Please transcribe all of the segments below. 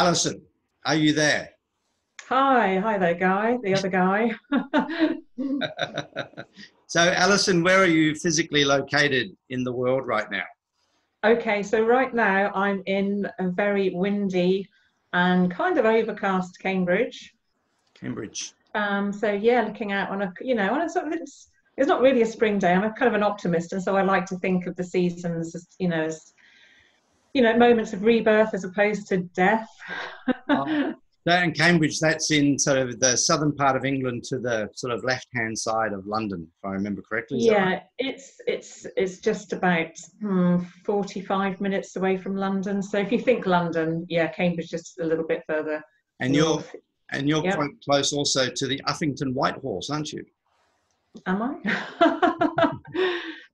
Alison, are you there? Hi there, Guy, the other guy. So, Alison, where are you physically located in the world right now? Okay, so right now I'm in a very windy and kind of overcast Cambridge. Cambridge. So yeah, looking out on on a sort of it's not really a spring day. I'm a kind of an optimist, and so I like to think of the seasons as moments of rebirth as opposed to death. Oh, so in Cambridge, that's in sort of the southern part of England to the sort of left-hand side of London, if I remember correctly. Is that right? Yeah, it's just about 45 minutes away from London. So if you think London, yeah, Cambridge just a little bit further And you're north. and you're Yep. quite close also to the Uffington White Horse, aren't you? Am I?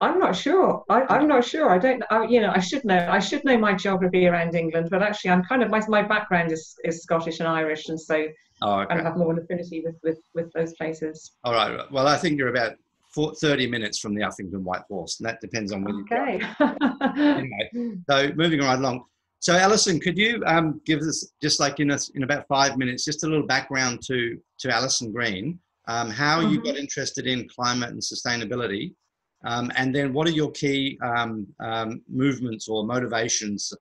I'm not sure. I'm not sure. I don't. I should know. I should know my geography around England, but actually, I'm kind of my background is Scottish and Irish, and so Oh, kind okay. of have more an affinity with those places. All right. Well, I think you're about 30 minutes from the Uffington White Horse, and that depends on when you go. Okay. Anyway, so moving right along. So, Alison, could you give us just like in about 5 minutes, just a little background to Alison Green, how you got interested in climate and sustainability, and then what are your key movements or motivations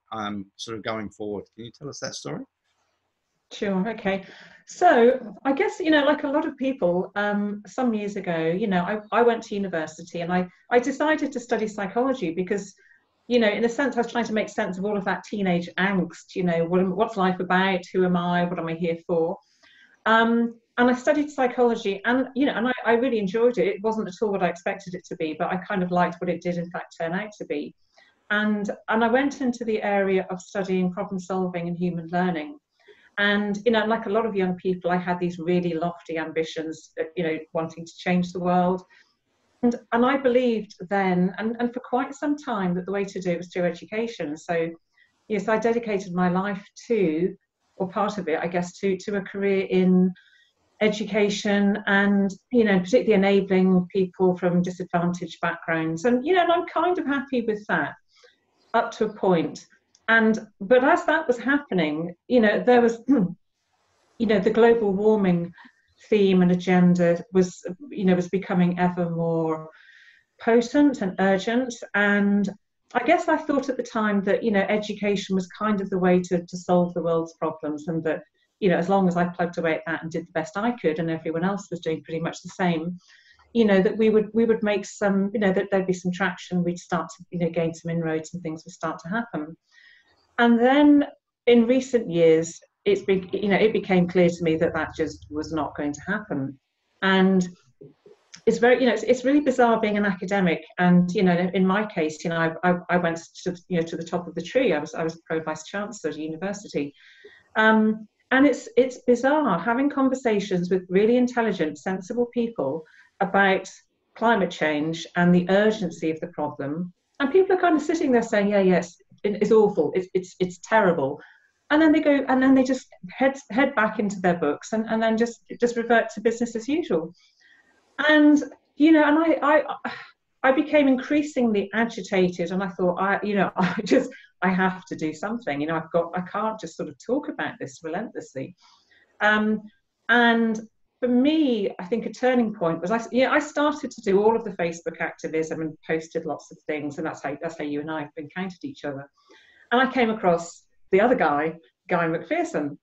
sort of going forward? Can you tell us that story? Sure. Okay. So I guess, like a lot of people, some years ago, I went to university and I decided to study psychology because, in a sense, I was trying to make sense of all of that teenage angst, what's life about? Who am I? What am I here for? And I studied psychology and, I really enjoyed it. It wasn't at all what I expected it to be, but I kind of liked what it did, in fact, turn out to be. And I went into the area of studying problem solving and human learning. And, like a lot of young people, I had these really lofty ambitions, wanting to change the world. And I believed then, and for quite some time, that the way to do it was through education. So, yes, I dedicated my life to, or part of it, I guess, to a career in education and, particularly enabling people from disadvantaged backgrounds. And I'm kind of happy with that up to a point. But as that was happening, there was, the global warming theme and agenda was becoming ever more potent and urgent. And I guess I thought at the time that, education was kind of the way to solve the world's problems, and that, as long as I plugged away at that and did the best I could, and everyone else was doing pretty much the same, that we would make some, that there'd be some traction, we'd start to, gain some inroads and things would start to happen. And then in recent years, it became clear to me that that just was not going to happen. And it's very, it's really bizarre being an academic. And, in my case, I went to the top of the tree. I was pro vice chancellor at university. And it's bizarre having conversations with really intelligent, sensible people about climate change and the urgency of the problem. And people are kind of sitting there saying, yeah, yes, it's awful, it's terrible. And then they go, and then they just head back into their books and then just revert to business as usual. And, and I became increasingly agitated, and I thought, I have to do something. I can't just sort of talk about this relentlessly. And for me, I think a turning point was I started to do all of the Facebook activism and posted lots of things, and that's how you and I have encountered each other. And I came across the other guy, Guy McPherson,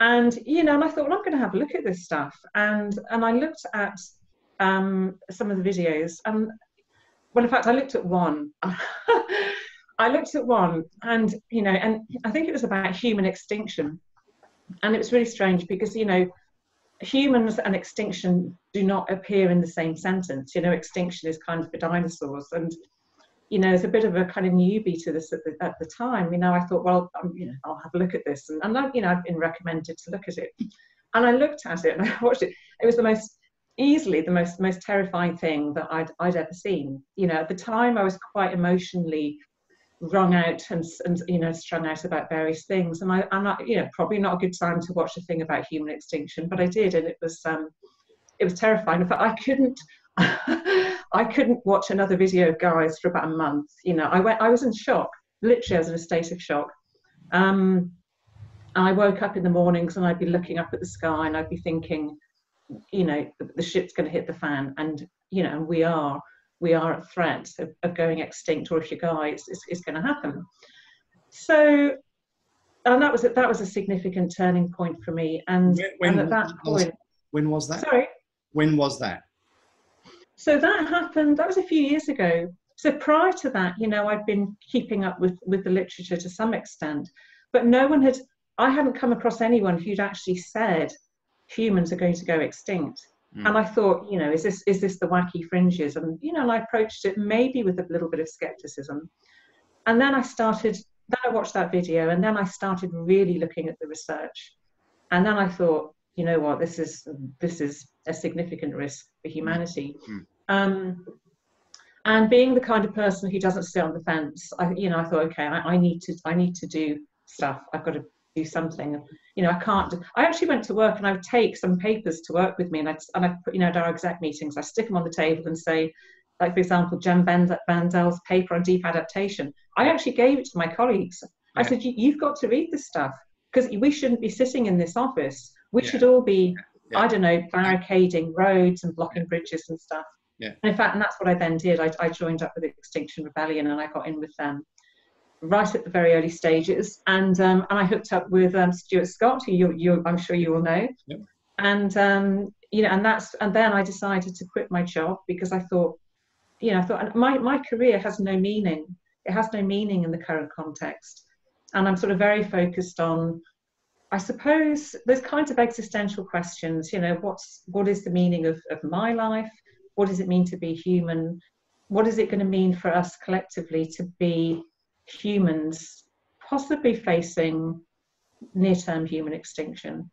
and and I thought, well, I'm going to have a look at this stuff, and I looked at some of the videos, and well, in fact, I looked at one. I looked at one, and and I think it was about human extinction, and it was really strange because humans and extinction do not appear in the same sentence. Extinction is kind of for dinosaurs, and as a bit of a kind of newbie to this at the time, I thought, well, I'll have a look at this, and I've been recommended to look at it, and I looked at it and I watched it. It was easily the most terrifying thing that I'd ever seen. At the time, I was quite emotionally wrung out and strung out about various things, and I'm not, probably not a good time to watch a thing about human extinction, but I did, and it was terrifying. In fact, I couldn't watch another video of Guy's for about a month. I was in shock. Literally, I was in a state of shock. And I woke up in the mornings and I'd be looking up at the sky and I'd be thinking, you know, the ship's going to hit the fan, and you know, and we are at threat of going extinct, or if you guys, it's going to happen. So, and that was a significant turning point for me. And at that point, when was that? Sorry. When was that? So that happened. That was a few years ago. So prior to that, you know, I'd been keeping up with the literature to some extent, but I hadn't come across anyone who'd actually said humans are going to go extinct. And I thought, you know, is this the wacky fringes? And you know, and I approached it maybe with a little bit of skepticism. And then I watched that video, and then I started really looking at the research. And then I thought, you know what, this is a significant risk for humanity. And being the kind of person who doesn't sit on the fence, I thought, okay, I need to do stuff. I've got to do something. You know, I actually went to work and I would take some papers to work with me, and I'd put, you know, at our exec meetings, I stick them on the table and say, like, for example, Jem Bandel's paper on deep adaptation. I actually gave it to my colleagues. I said, you've got to read this stuff, because we shouldn't be sitting in this office. We should all be, I don't know, barricading roads and blocking bridges and stuff. And in fact, and that's what I then did. I joined up with Extinction Rebellion, and I got in with them right at the very early stages. And I hooked up with Stuart Scott, who I'm sure you will know. And you know, and then I decided to quit my job, because I thought, you know, my career has no meaning. It has no meaning in the current context. And I'm sort of very focused on, I suppose, those kinds of existential questions. You know, what is the meaning of my life? What does it mean to be human? What is it going to mean for us collectively to be humans, possibly facing near-term human extinction?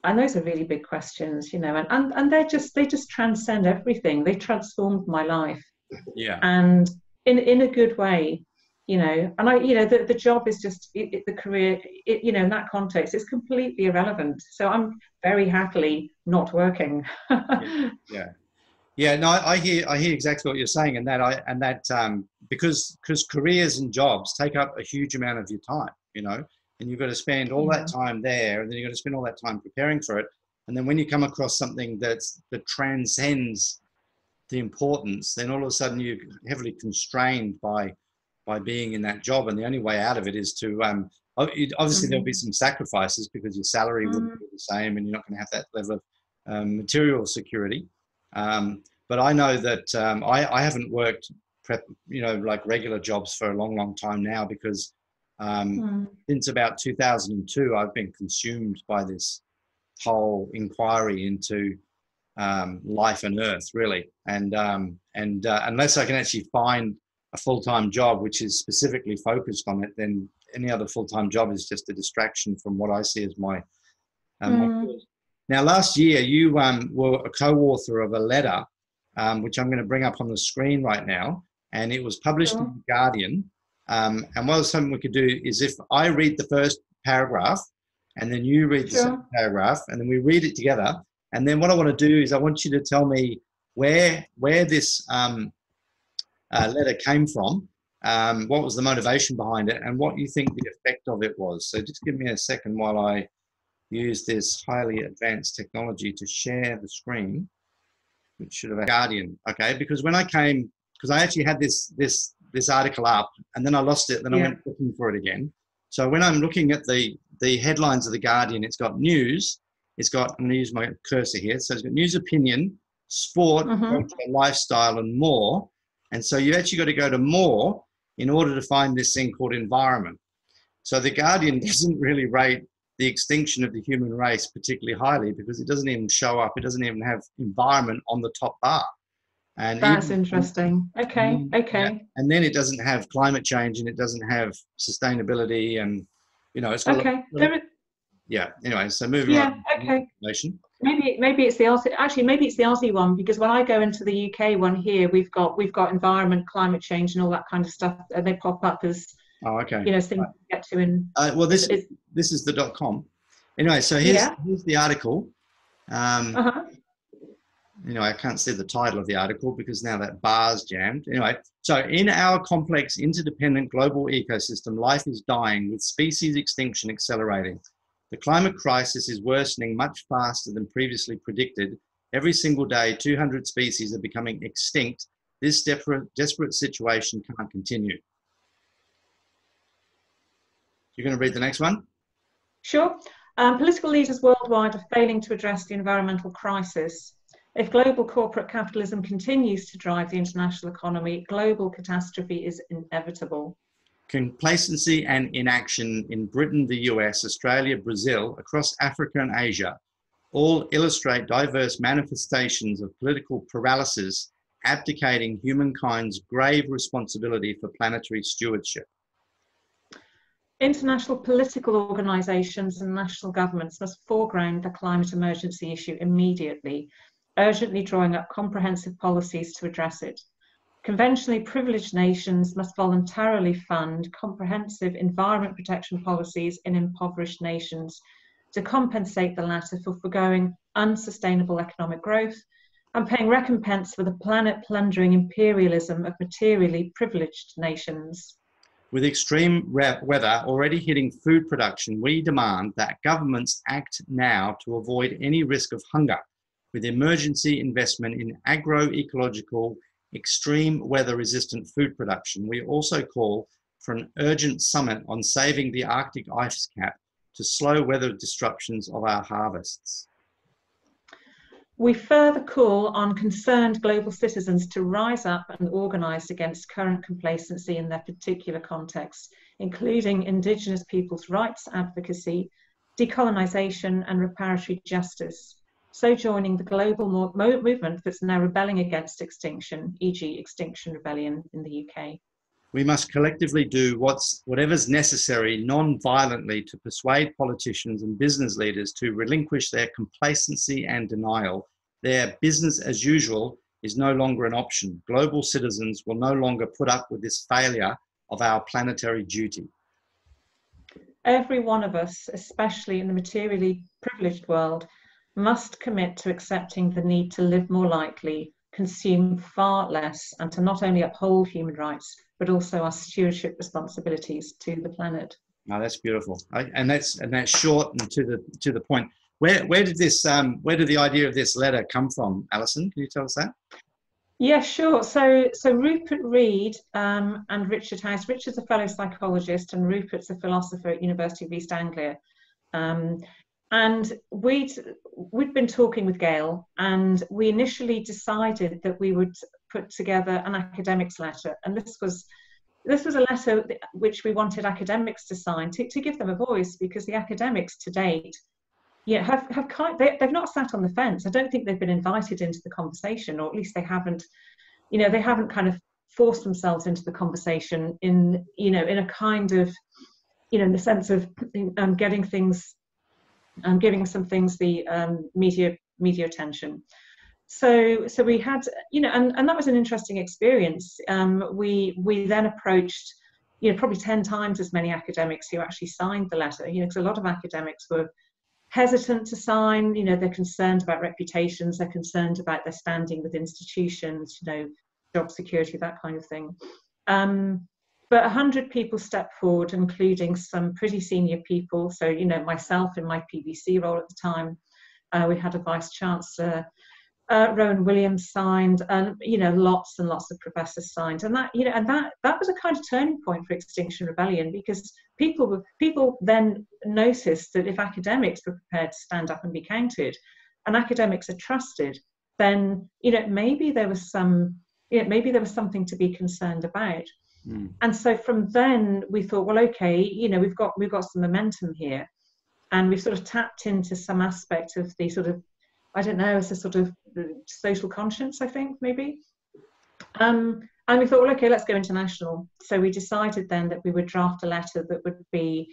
And those are really big questions, you know, and they just transcend everything. They transformed my life. And in a good way, you know. And you know, the job is just the career, you know, in that context, it's completely irrelevant. So I'm very happily not working. No, I hear exactly what you're saying, and that because careers and jobs take up a huge amount of your time, you know, and you've got to spend all that time there, and then you've got to spend all that time preparing for it, and then when you come across something that transcends the importance, then all of a sudden you're heavily constrained by being in that job, and the only way out of it is to obviously there'll be some sacrifices, because your salary wouldn't be the same, and you're not going to have that level of material security. But I know that I haven't worked you know, like regular jobs for a long time now, because since about 2002 I've been consumed by this whole inquiry into life on Earth, really, and unless I can actually find a full-time job which is specifically focused on it, then any other full-time job is just a distraction from what I see as my goals. Now, last year you were a co-author of a letter, which I'm going to bring up on the screen right now, and it was published in The Guardian. And what something we could do is, if I read the first paragraph and then you read the second paragraph, and then we read it together. And then what I want to do is I want you to tell me where this letter came from, what was the motivation behind it, and what you think the effect of it was. So just give me a second while I use this highly advanced technology to share the screen, which should have Guardian. Okay, because when I came, because I actually had this article up, and then I lost it, then I went looking for it again. So when I'm looking at the headlines of The Guardian, it's got news, it's got, I'm going to use my cursor here, so it's got news, opinion, sport, culture, lifestyle, and more. And so you actually got to go to more in order to find this thing called environment. So The Guardian doesn't really rate the extinction of the human race particularly highly, because it doesn't even show up, it doesn't even have environment on the top bar. And that's interesting. Okay. And then it doesn't have climate change, and it doesn't have sustainability, and you know, it's got anyway, so moving on. Maybe it's the Aussie. Actually, maybe it's the Aussie one, because when I go into the UK one here, we've got environment, climate change, and all that kind of stuff, and they pop up as you know, things to get to in. Well, this is the .com. Anyway, so here's the article. You know, I can't see the title of the article because now that bar's jammed. Anyway, so in our complex, interdependent global ecosystem, life is dying with species extinction accelerating. The climate crisis is worsening much faster than previously predicted. Every single day, 200 species are becoming extinct. This desperate situation can't continue. You're going to read the next one? Sure. Political leaders worldwide are failing to address the environmental crisis. If global corporate capitalism continues to drive the international economy, global catastrophe is inevitable. Complacency and inaction in Britain, the US, Australia, Brazil, across Africa and Asia all illustrate diverse manifestations of political paralysis, abdicating humankind's grave responsibility for planetary stewardship. International political organisations and national governments must foreground the climate emergency issue immediately, urgently drawing up comprehensive policies to address it. Conventionally privileged nations must voluntarily fund comprehensive environment protection policies in impoverished nations to compensate the latter for forgoing unsustainable economic growth and paying recompense for the planet-plundering imperialism of materially privileged nations. With extreme weather already hitting food production, we demand that governments act now to avoid any risk of hunger, with emergency investment in agroecological, extreme weather-resistant food production. We also call for an urgent summit on saving the Arctic ice cap to slow weather disruptions of our harvests. We further call on concerned global citizens to rise up and organise against current complacency in their particular contexts, including Indigenous peoples' rights advocacy, decolonisation and reparatory justice, so joining the global movement that's now rebelling against extinction, e.g. Extinction Rebellion in the UK. We must collectively do whatever's necessary non-violently to persuade politicians and business leaders to relinquish their complacency and denial. Their business as usual is no longer an option. Global citizens will no longer put up with this failure of our planetary duty. Every one of us, especially in the materially privileged world, must commit to accepting the need to live more lightly, consume far less, and to not only uphold human rights, but also our stewardship responsibilities to the planet. No, that's beautiful, and that's short and to the point. Where did the idea of this letter come from, Alison? Can you tell us that? Yeah, sure. So Rupert Read and Richard House. Richard's a fellow psychologist, and Rupert's a philosopher at University of East Anglia. And we'd been talking with Gail, and we initially decided that we would put together an academics letter, and this was a letter which we wanted academics to sign to give them a voice, because the academics to date, they've not sat on the fence. I don't think they've been invited into the conversation, or at least they haven't kind of forced themselves into the conversation in a kind of, in the sense of getting things. Giving some things the media attention. So we had, and that was an interesting experience. We then approached, probably 10 times as many academics who actually signed the letter, because a lot of academics were hesitant to sign. They're concerned about reputations, they're concerned about their standing with institutions, job security, that kind of thing. But 100 people stepped forward, including some pretty senior people. So, myself in my PVC role at the time, we had a Vice Chancellor, Rowan Williams signed, and, lots and lots of professors signed. And that was a kind of turning point for Extinction Rebellion, because people then noticed that if academics were prepared to stand up and be counted, and academics are trusted, then, maybe there was something to be concerned about. And so from then we thought, well, okay, we've got some momentum here, and we've sort of tapped into some aspect of the sort of, I don't know, it's a sort of social conscience, I think, maybe. And we thought, well, okay, let's go international. So we decided then that we would draft a letter that would be,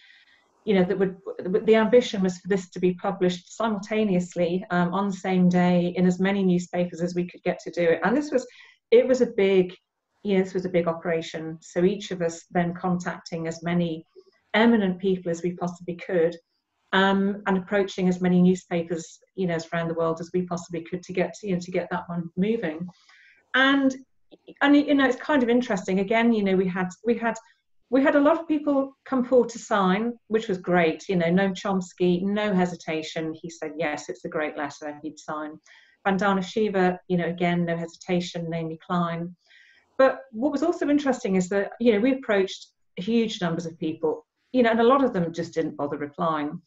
the ambition was for this to be published simultaneously on the same day in as many newspapers as we could get to do it. And this was a big operation. So each of us then contacting as many eminent people as we possibly could, and approaching as many newspapers, around the world as we possibly could to get that one moving. And it's kind of interesting. Again, we had we had a lot of people come forward to sign, which was great. You know, Noam Chomsky, no hesitation. He said, yes, it's a great letter, he'd sign. Vandana Shiva, you know, again, no hesitation, Naomi Klein. But what was also interesting is that, you know, we approached huge numbers of people, you know, and a lot of them just didn't bother replying.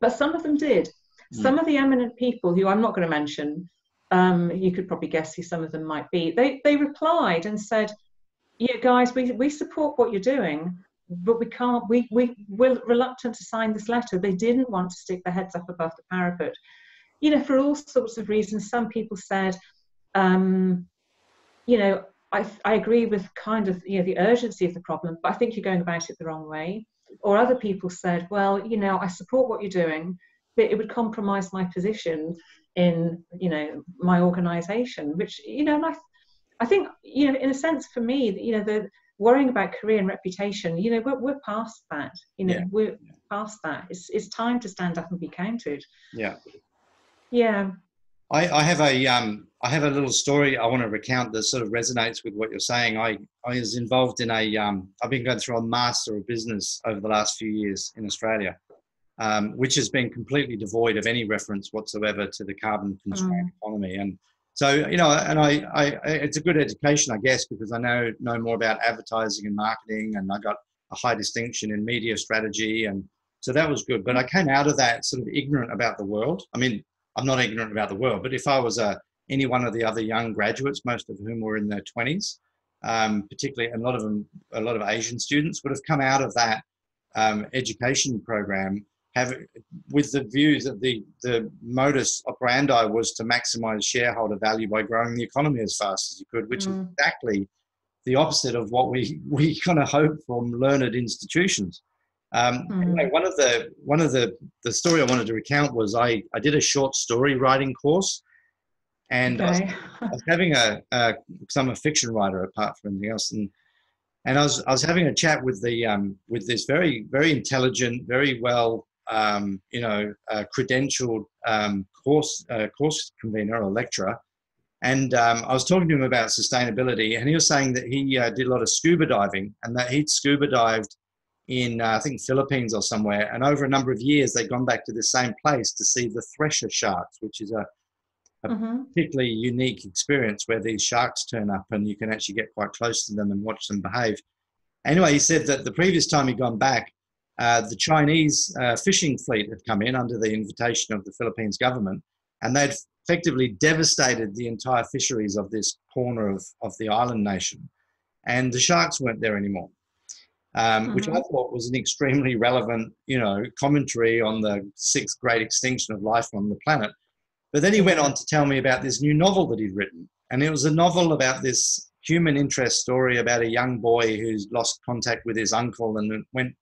But some of them did. Some of the eminent people, who I'm not going to mention, you could probably guess who some of them might be, they replied and said, yeah, guys, we support what you're doing, but we're reluctant to sign this letter. They didn't want to stick their heads up above the parapet, you know, for all sorts of reasons. Some people said, you know, I agree with kind of, you know, the urgency of the problem, but I think you're going about it the wrong way. Or other people said, well, you know, I support what you're doing, but it would compromise my position in, you know, my organisation, which, you know, and I think, you know, in a sense for me, you know, the worrying about career and reputation, you know, we're past that, you know, we're past that. It's time to stand up and be counted. Yeah. Yeah. I have a little story I want to recount that sort of resonates with what you're saying. I was involved in I've been going through a Master of Business over the last few years in Australia, which has been completely devoid of any reference whatsoever to the carbon constrained economy. And so, you know, and it's a good education, I guess, because I know more about advertising and marketing, and I got a high distinction in media strategy, and so that was good. But I came out of that sort of ignorant about the world. I mean, I'm not ignorant about the world, but if I was any one of the other young graduates, most of whom were in their 20s, particularly a lot of Asian students would have come out of that education program with the views that the modus operandi was to maximize shareholder value by growing the economy as fast as you could, which is exactly the opposite of what we kind of hope from learned institutions. Anyway, one of the story I wanted to recount was I did a short story writing course, and I was having because I'm a fiction writer apart from anything else, and I was having a chat with with this very, very intelligent, very well credentialed course convener or lecturer, and I was talking to him about sustainability, and he was saying that he did a lot of scuba diving, and that he'd scuba dived in I think Philippines or somewhere, and over a number of years they'd gone back to the same place to see the thresher sharks, which is a particularly unique experience where these sharks turn up and you can actually get quite close to them and watch them behave. Anyway, he said that the previous time he'd gone back, the Chinese fishing fleet had come in under the invitation of the Philippines government, and they'd effectively devastated the entire fisheries of this corner of the island nation, and the sharks weren't there anymore. Which I thought was an extremely relevant, you know, commentary on the sixth great extinction of life on the planet. But then he went on to tell me about this new novel that he'd written. And it was a novel about this human interest story about a young boy who's lost contact with his uncle and went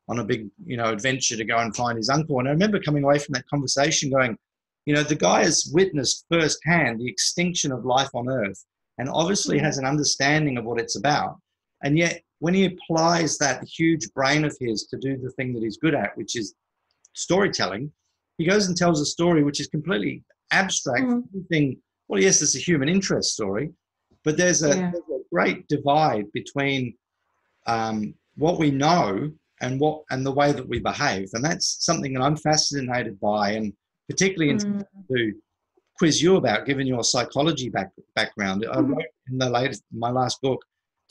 on a big, you know, adventure to go and find his uncle. And I remember coming away from that conversation going, you know, the guy has witnessed firsthand the extinction of life on Earth and obviously has an understanding of what it's about. And yet, when he applies that huge brain of his to do the thing that he's good at, which is storytelling, he goes and tells a story which is completely abstract. Well, yes, it's a human interest story, but there's a great divide between what we know and the way that we behave, and that's something that I'm fascinated by, and particularly to quiz you about, given your psychology background. I wrote in my last book,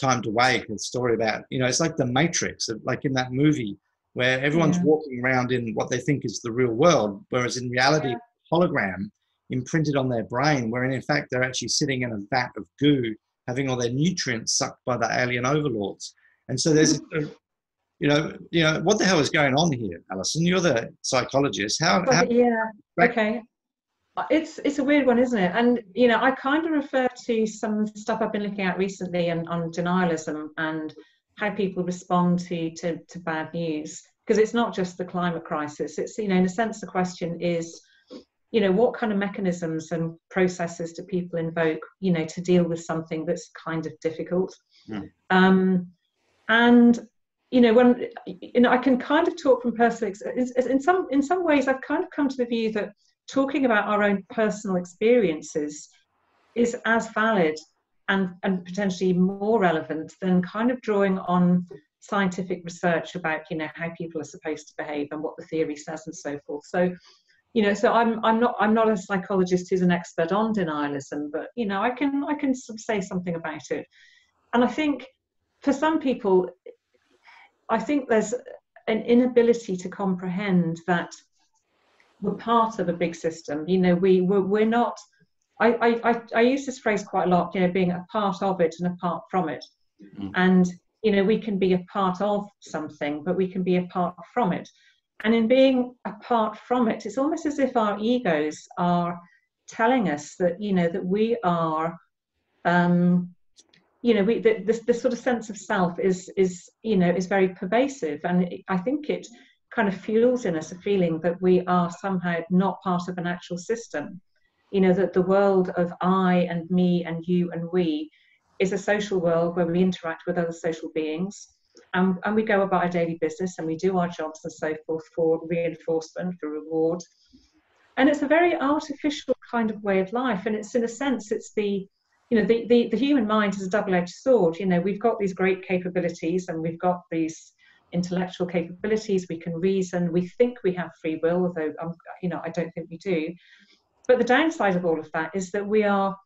Time to Wake, a story about, you know, it's like the Matrix, like in that movie where everyone's walking around in what they think is the real world, whereas in reality, hologram imprinted on their brain, wherein in fact they're actually sitting in a vat of goo, having all their nutrients sucked by the alien overlords. And so there's, you know, what the hell is going on here, Alison? You're the psychologist. Okay. It's a weird one, isn't it? And, you know, I kind of refer to some stuff I've been looking at recently on denialism and how people respond to bad news, because it's not just the climate crisis. It's, you know, in a sense, the question is, you know, what kind of mechanisms and processes do people invoke, you know, to deal with something that's kind of difficult? And, you know, when, you know, I can kind of talk from personal experience. In some ways, I've kind of come to the view that talking about our own personal experiences is as valid and potentially more relevant than kind of drawing on scientific research about, you know, how people are supposed to behave and what the theory says and so forth. So, you know, so I'm not a psychologist who's an expert on denialism, but, you know, I can sort of say something about it. And I think for some people, I think there's an inability to comprehend that we're part of a big system. You know, we're not. I use this phrase quite a lot. You know, being a part of it and apart from it. Mm. And you know, we can be a part of something, but we can be apart from it. And in being apart from it, it's almost as if our egos are telling us that, you know, that we are. You know, this sort of sense of self is you know, is very pervasive, and I think it kind of fuels in us a feeling that we are somehow not part of an actual system. You know, that the world of I and me and you and we is a social world where we interact with other social beings, and we go about our daily business and we do our jobs and so forth for reinforcement, for reward. And it's a very artificial kind of way of life, and it's, in a sense, it's the, you know, the human mind is a double-edged sword. You know, we've got these great capabilities and we've got these intellectual capabilities. We can reason. We think we have free will, although, you know, I don't think we do. But the downside of all of that is that we are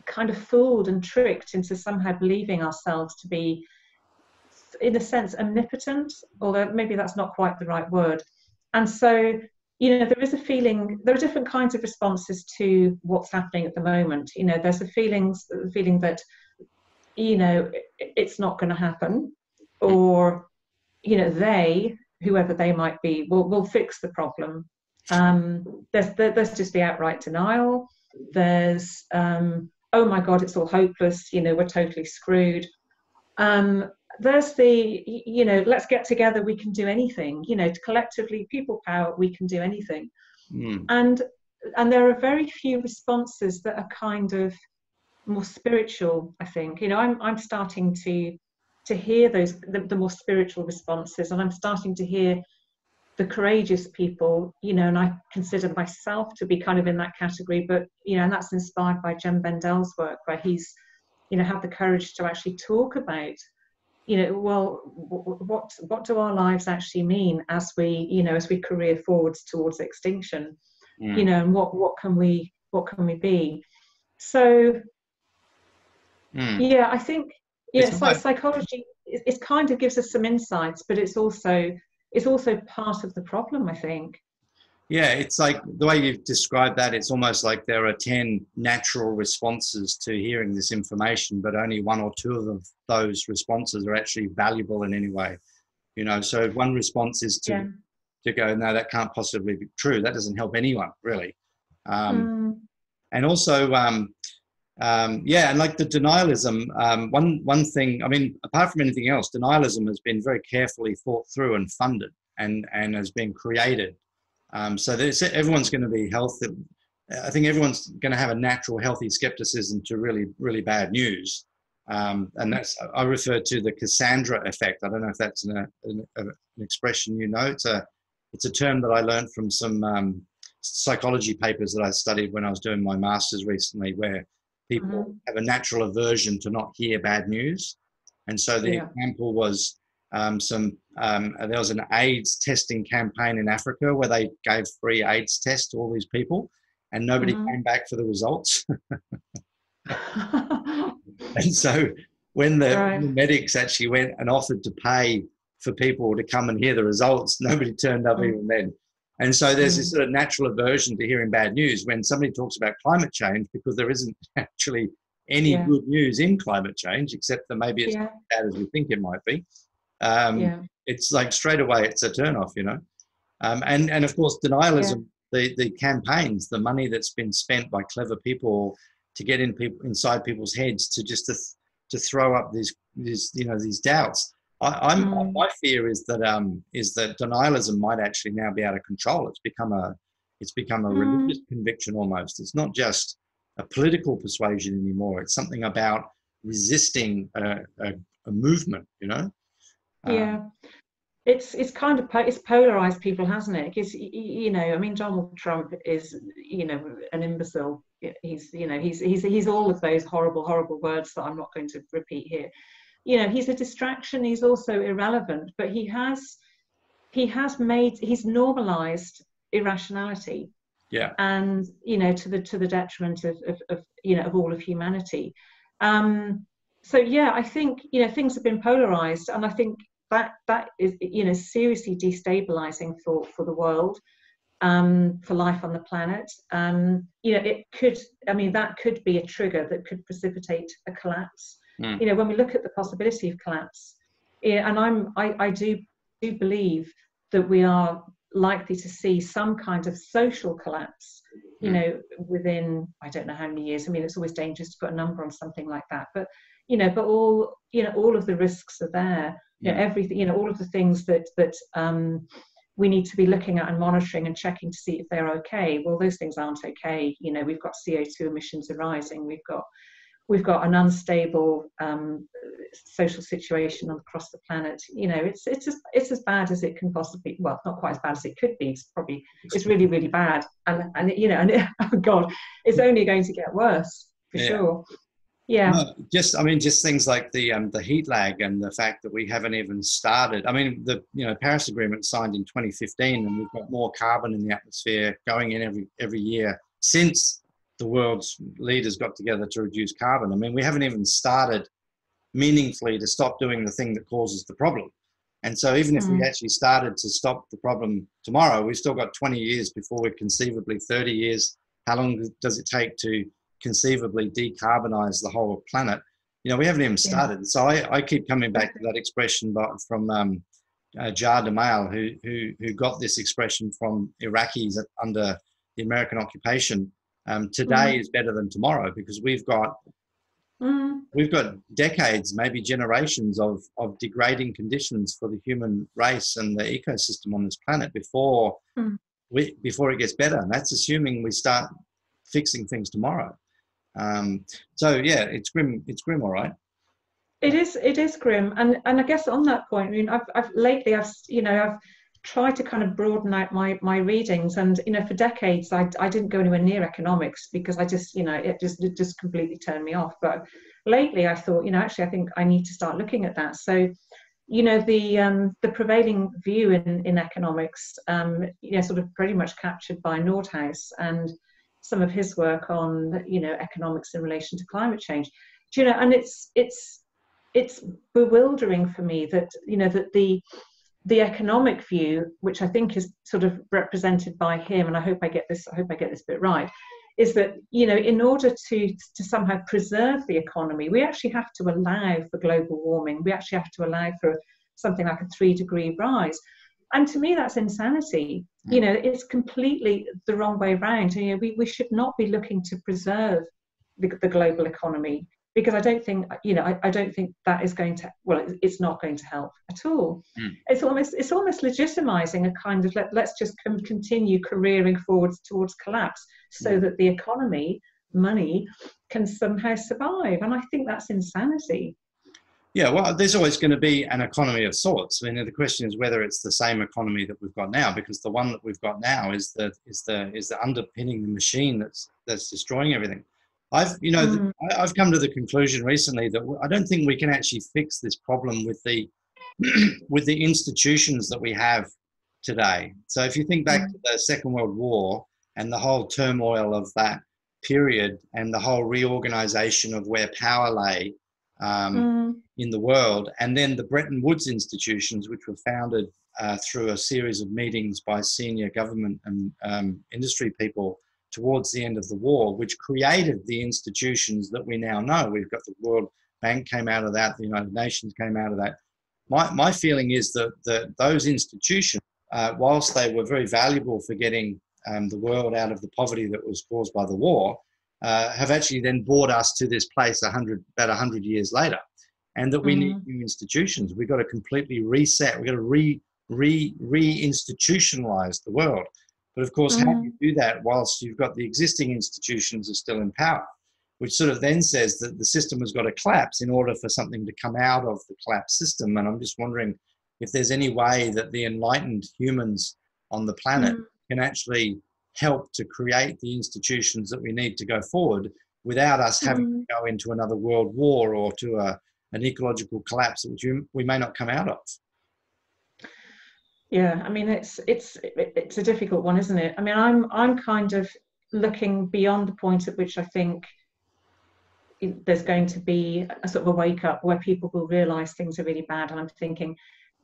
kind of fooled and tricked into somehow believing ourselves to be, in a sense, omnipotent, although maybe that's not quite the right word. And so, you know, there is a feeling, there are different kinds of responses to what's happening at the moment. You know, there's the feeling that, you know, it's not going to happen, or, you know, they, whoever they might be, will fix the problem. There's just the outright denial. There's, oh my God, it's all hopeless. You know, we're totally screwed. There's the, you know, let's get together, we can do anything, you know, collectively, people power, we can do anything. Mm. And there are very few responses that are kind of more spiritual, I think. You know, I'm starting to hear those, the more spiritual responses, and I'm starting to hear the courageous people, you know, and I consider myself to be kind of in that category, but, you know, and that's inspired by Jem Bendel's work, where he's, you know, had the courage to actually talk about, you know, well, what do our lives actually mean as we, you know, as we career forwards towards extinction, you know, and what can we be? So, yeah, I think, yeah, it's like psychology. It kind of gives us some insights, but it's also part of the problem, I think. Yeah, it's like the way you've described that, it's almost like there are 10 natural responses to hearing this information, but only 1 or 2 of those responses are actually valuable in any way. You know, so if one response is to go, no, that can't possibly be true, that doesn't help anyone, really. And also, yeah, and like the denialism, one thing, I mean, apart from anything else, denialism has been very carefully thought through and funded and has been created. So everyone's going to be healthy. I think everyone's going to have a natural, healthy skepticism to really, really bad news. And that's, I refer to the Cassandra effect. I don't know if that's an expression, you know. It's a term that I learned from some psychology papers that I studied when I was doing my master's recently, where people have a natural aversion to not hear bad news. And so the example was there was an AIDS testing campaign in Africa where they gave free AIDS tests to all these people, and nobody came back for the results. And so when the medics actually went and offered to pay for people to come and hear the results, nobody turned up even then. And so there's this sort of natural aversion to hearing bad news when somebody talks about climate change, because there isn't actually any good news in climate change, except that maybe it's not as bad as we think it might be. It's like straight away it's a turn-off, you know. And of course denialism, the campaigns, the money that's been spent by clever people to get inside people's heads to throw up these you know, these doubts. My fear is that denialism might actually now be out of control. It's become a religious conviction almost. It's not just a political persuasion anymore. It's something about resisting a movement, you know. It's kind of it's polarized people, hasn't it? Because, you know, I mean, Donald Trump is, you know, an imbecile. He's, you know, he's all of those horrible words that I'm not going to repeat here. you know, he's a distraction. He's also irrelevant, but he's normalized irrationality. Yeah. And, you know, to the detriment of you know, of all of humanity. So yeah, I think, you know, things have been polarized, and I think that is, you know, seriously destabilizing for the world, for life on the planet. You know, it could, I mean, that could be a trigger that could precipitate a collapse. You know, when we look at the possibility of collapse, yeah, and I do believe that we are likely to see some kind of social collapse, you know, within, I don't know how many years. I mean, it's always dangerous to put a number on something like that, but, you know, but all, you know, all of the risks are there. You know, everything, you know, all of the things that we need to be looking at and monitoring and checking to see if they're okay. Well, those things aren't okay. You know, we've got CO2 emissions are rising. We've got an unstable social situation across the planet. You know, it's as bad as it can possibly. Well, not quite as bad as it could be. It's really, really bad. And you know, and oh God, it's only going to get worse for sure. Yeah. No, just things like the heat lag and the fact that we haven't even started. I mean, the Paris Agreement signed in 2015, and we've got more carbon in the atmosphere going in every year since the world's leaders got together to reduce carbon. I mean, we haven't even started meaningfully to stop doing the thing that causes the problem. And so even if we actually started to stop the problem tomorrow, we've still got 20 years before we're conceivably 30 years. How long does it take to conceivably decarbonize the whole planet? You know, we haven't even started. So I keep coming back to that expression from Jar Damal, who got this expression from Iraqis under the American occupation. Today is better than tomorrow, because we've got decades, maybe generations of degrading conditions for the human race and the ecosystem on this planet before it gets better. And that's assuming we start fixing things tomorrow. So yeah, it's grim. It's grim, all right. It is grim, and I guess on that point, I mean, I've lately tried to kind of broaden out my readings, and you know, for decades I didn't go anywhere near economics because I just, you know, it just completely turned me off. But lately I thought, you know, actually I think I need to start looking at that. So, you know, the prevailing view in economics, you know, sort of pretty much captured by Nordhaus and some of his work on, you know, economics in relation to climate change. Do you know, and it's bewildering for me that, you know, that the economic view, which I think is sort of represented by him, and I hope I get this bit right, is that, you know, in order to somehow preserve the economy, we actually have to allow for global warming. We actually have to allow for something like a 3-degree rise. And to me, that's insanity. You know, it's completely the wrong way around. You know, we should not be looking to preserve the global economy, because I don't think, you know, I don't think that is going to, well, it's not going to help at all. It's almost legitimizing a kind of let's just continue careering forwards towards collapse so that the economy, money, can somehow survive. And I think that's insanity. Yeah, well, there's always going to be an economy of sorts. I mean, the question is whether it's the same economy that we've got now, because the one that we've got now is the underpinning the machine that's destroying everything. I've come to the conclusion recently that I don't think we can actually fix this problem with the with the institutions that we have today. So if you think back to the Second World War and the whole turmoil of that period and the whole reorganization of where power lay in the world, and then the Bretton Woods institutions, which were founded through a series of meetings by senior government and industry people towards the end of the war, which created the institutions that we now know. We've got the World Bank came out of that, the United Nations came out of that. My feeling is that those institutions, whilst they were very valuable for getting the world out of the poverty that was caused by the war, have actually then brought us to this place about 100 years later, and that we need new institutions. We've got to completely reset. We've got to re-institutionalize the world. But of course, how do you do that whilst you've got the existing institutions are still in power, which sort of then says that the system has got to collapse in order for something to come out of the collapsed system. And I'm just wondering if there's any way that the enlightened humans on the planet can actually help to create the institutions that we need to go forward without us having to go into another world war or to a an ecological collapse which we may not come out of. Yeah, I mean it's a difficult one, isn't it? I mean, I'm kind of looking beyond the point at which I think there's going to be a sort of a wake up where people will realize things are really bad, and I'm thinking,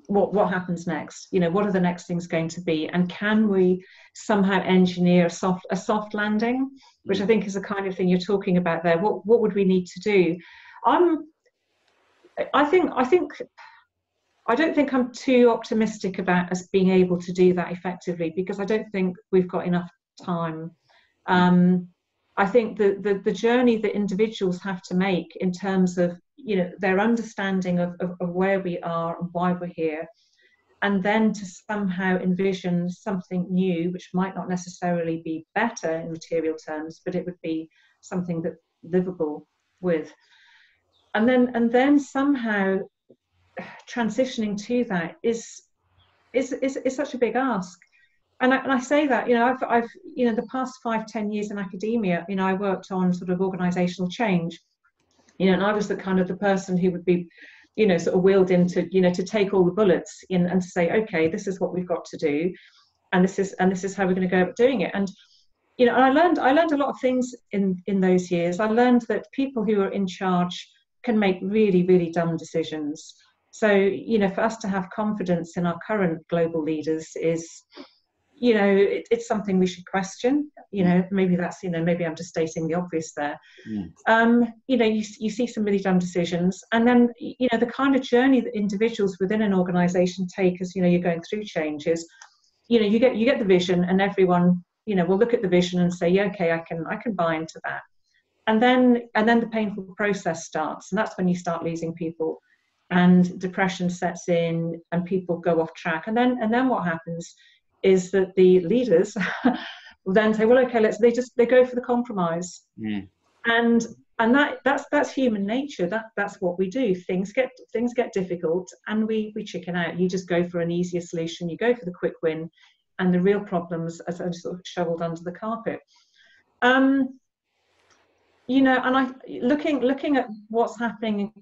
what happens next? You know, what are the next things going to be, and can we somehow engineer a soft landing, which I think is the kind of thing you're talking about there. What would we need to do? I don't think I'm too optimistic about us being able to do that effectively, because I don't think we've got enough time. I think the journey that individuals have to make in terms of, you know, their understanding of where we are and why we're here, and then to somehow envision something new, which might not necessarily be better in material terms, but it would be something that's livable with. And then somehow transitioning to that is such a big ask. And I say that, you know, I've you know, the past 5-10 years in academia, you know, I worked on sort of organizational change, you know, and I was the kind of the person who would be, you know, sort of wheeled into, you know, to take all the bullets in and to say, okay, this is what we've got to do, and this is how we're going to go about doing it. And you know, and I learned a lot of things in those years. I learned that people who are in charge can make really, really dumb decisions. So, you know, for us to have confidence in our current global leaders is, you know, it's something we should question. You know, maybe that's, you know, maybe I'm just stating the obvious there. You know, you see some really dumb decisions, and then, you know, the kind of journey that individuals within an organization take as, you know, you're going through changes, you know, you get the vision, and everyone, you know, will look at the vision and say, yeah, okay, I can buy into that. And then the painful process starts, and that's when you start losing people, and depression sets in, and people go off track. And then what happens is that the leaders will then say, well, okay, they go for the compromise. And that's human nature. That's what we do. Things get difficult, and we chicken out. You just go for an easier solution. You go for the quick win, and the real problems are sort of shoveled under the carpet. You know, and looking at what's happening,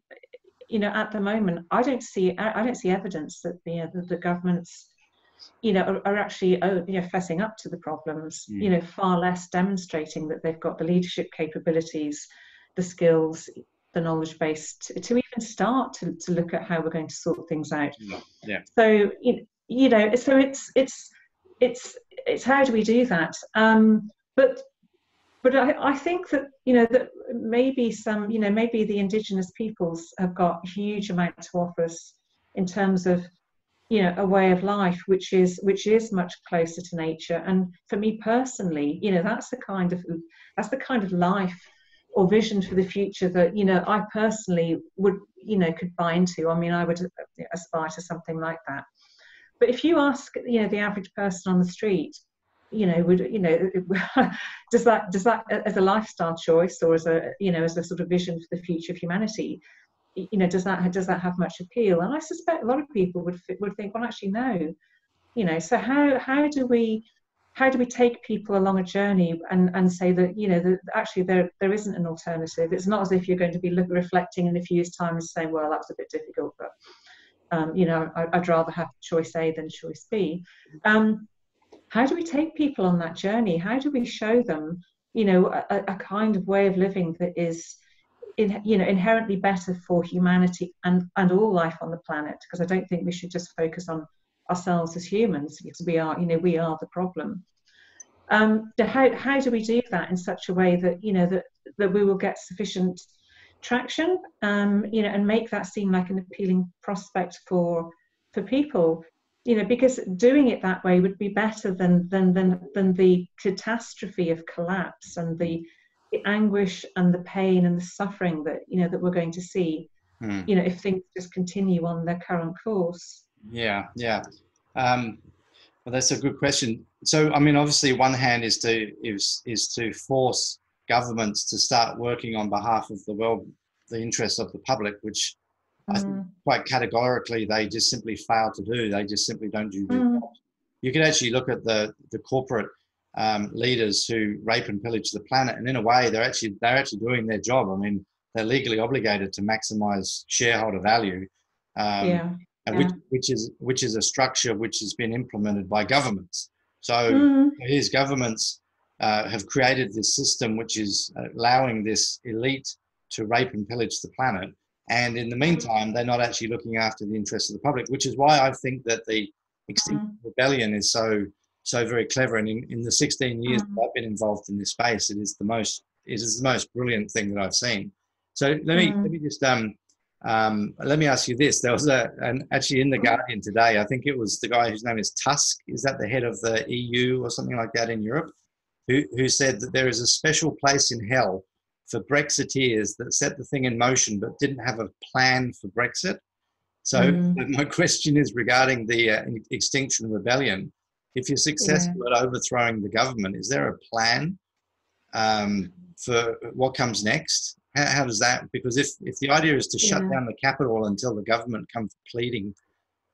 you know, at the moment, I don't see evidence that the governments, you know, are actually, you know, fessing up to the problems. You know, far less demonstrating that they've got the leadership capabilities, the skills, the knowledge base to even start to look at how we're going to sort things out. So you know, so it's how do we do that? But I think that, you know, that maybe maybe the indigenous peoples have got a huge amount to offer us in terms of, you know, a way of life which is much closer to nature. And for me personally, you know, that's the kind of life or vision for the future that, you know, I personally would, you know, could buy into. I mean, I would aspire to something like that. But if you ask, you know, the average person on the street, you know, does that as a lifestyle choice, or as a, you know, as a sort of vision for the future of humanity, you know, does that have much appeal? And I suspect a lot of people would think, well, actually, no. You know, so how do we take people along a journey and say that, you know, that actually there isn't an alternative. It's not as if you're going to be reflecting in a few years' time and saying, well, that was a bit difficult, but you know, I'd rather have choice A than choice B. How do we take people on that journey? How do we show them, you know, a kind of way of living that is, you know, inherently better for humanity and all life on the planet? Because I don't think we should just focus on ourselves as humans, because we are the problem. How do we do that in such a way that, you know, that we will get sufficient traction, you know, and make that seem like an appealing prospect for people? You know, because doing it that way would be better than the catastrophe of collapse and the anguish and the pain and the suffering that, you know, that we're going to see, you know, if things just continue on their current course. Well, that's a good question. So, I mean, obviously, one hand is to force governments to start working on behalf of the interests of the public, which I think quite categorically they just simply fail to do. They just simply don't do their job. You could actually look at the corporate leaders who rape and pillage the planet, and in a way they're actually doing their job. I mean, they're legally obligated to maximize shareholder value, Yeah. and Yeah. which is a structure which has been implemented by governments. So these governments have created this system which is allowing this elite to rape and pillage the planet. And in the meantime, they're not actually looking after the interests of the public, which is why I think that the Extinction Rebellion is so very clever. And in the 16 years that I've been involved in this space, it is the most brilliant thing that I've seen. So let me just let me ask you this. There was actually in the Guardian today, I think it was the guy whose name is Tusk. Is that the head of the EU or something like that in Europe? Who said that there is a special place in hell for Brexiteers that set the thing in motion but didn't have a plan for Brexit. So my question is regarding the Extinction Rebellion. If you're successful at overthrowing the government, is there a plan for what comes next? How does that? Because if the idea is to shut down the capital until the government comes pleading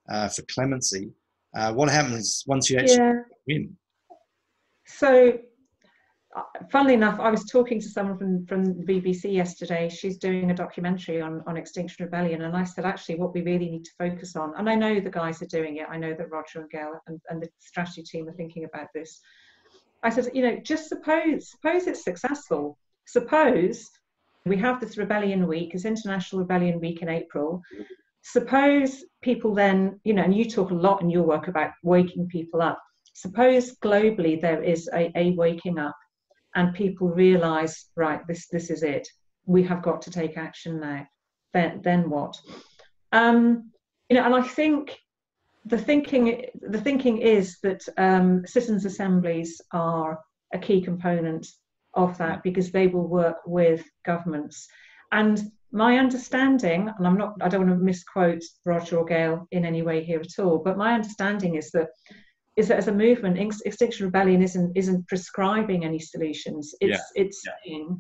for clemency, what happens once you actually win? So, funnily enough, I was talking to someone from the BBC yesterday. She's doing a documentary on Extinction Rebellion, and I said, actually, what we really need to focus on, and I know the guys are doing it. I know that Roger and Gail and the strategy team are thinking about this. I said, just suppose it's successful. Suppose we have this Rebellion Week, it's International Rebellion Week in April. Suppose people then, and you talk a lot in your work about waking people up. Suppose globally there is a waking up and people realise, right, this is it. We have got to take action now. Then what? And I think the thinking is that citizens' assemblies are a key component of that, because they will work with governments. And my understanding, and I don't want to misquote Roger or Gail in any way here at all, but my understanding is that as a movement, Extinction Rebellion isn't prescribing any solutions. It's saying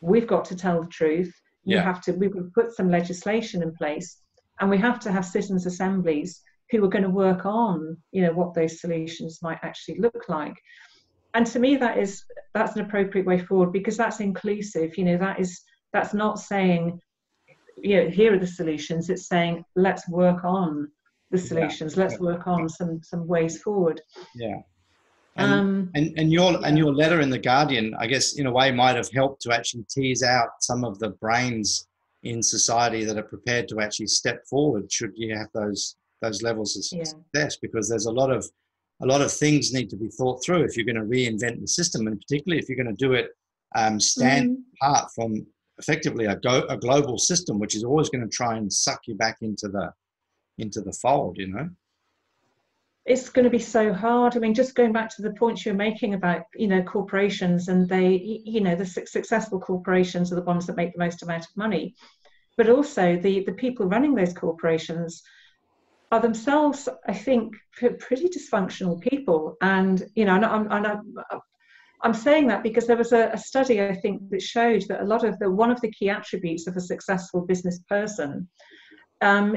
we've got to tell the truth. We've got to put some legislation in place, and we have to have citizens' assemblies who are going to work on, what those solutions might actually look like. And to me, that's an appropriate way forward, because that's inclusive. That's not saying, here are the solutions. It's saying, let's work on the solutions. Let's work on some ways forward. Yeah. And your letter in the Guardian, I guess, in a way, might have helped to actually tease out some of the brains in society that are prepared to actually step forward should you have those levels of success, because there's a lot of things need to be thought through if you're going to reinvent the system, and particularly if you're going to do it stand apart from effectively a global system, which is always going to try and suck you back into the fold. It's going to be so hard. I mean, just going back to the point you're making about corporations, and they, the successful corporations are the ones that make the most amount of money, but also the people running those corporations are themselves, I think, pretty dysfunctional people. And I'm saying that because there was a study, I think, that showed that one of the key attributes of a successful business person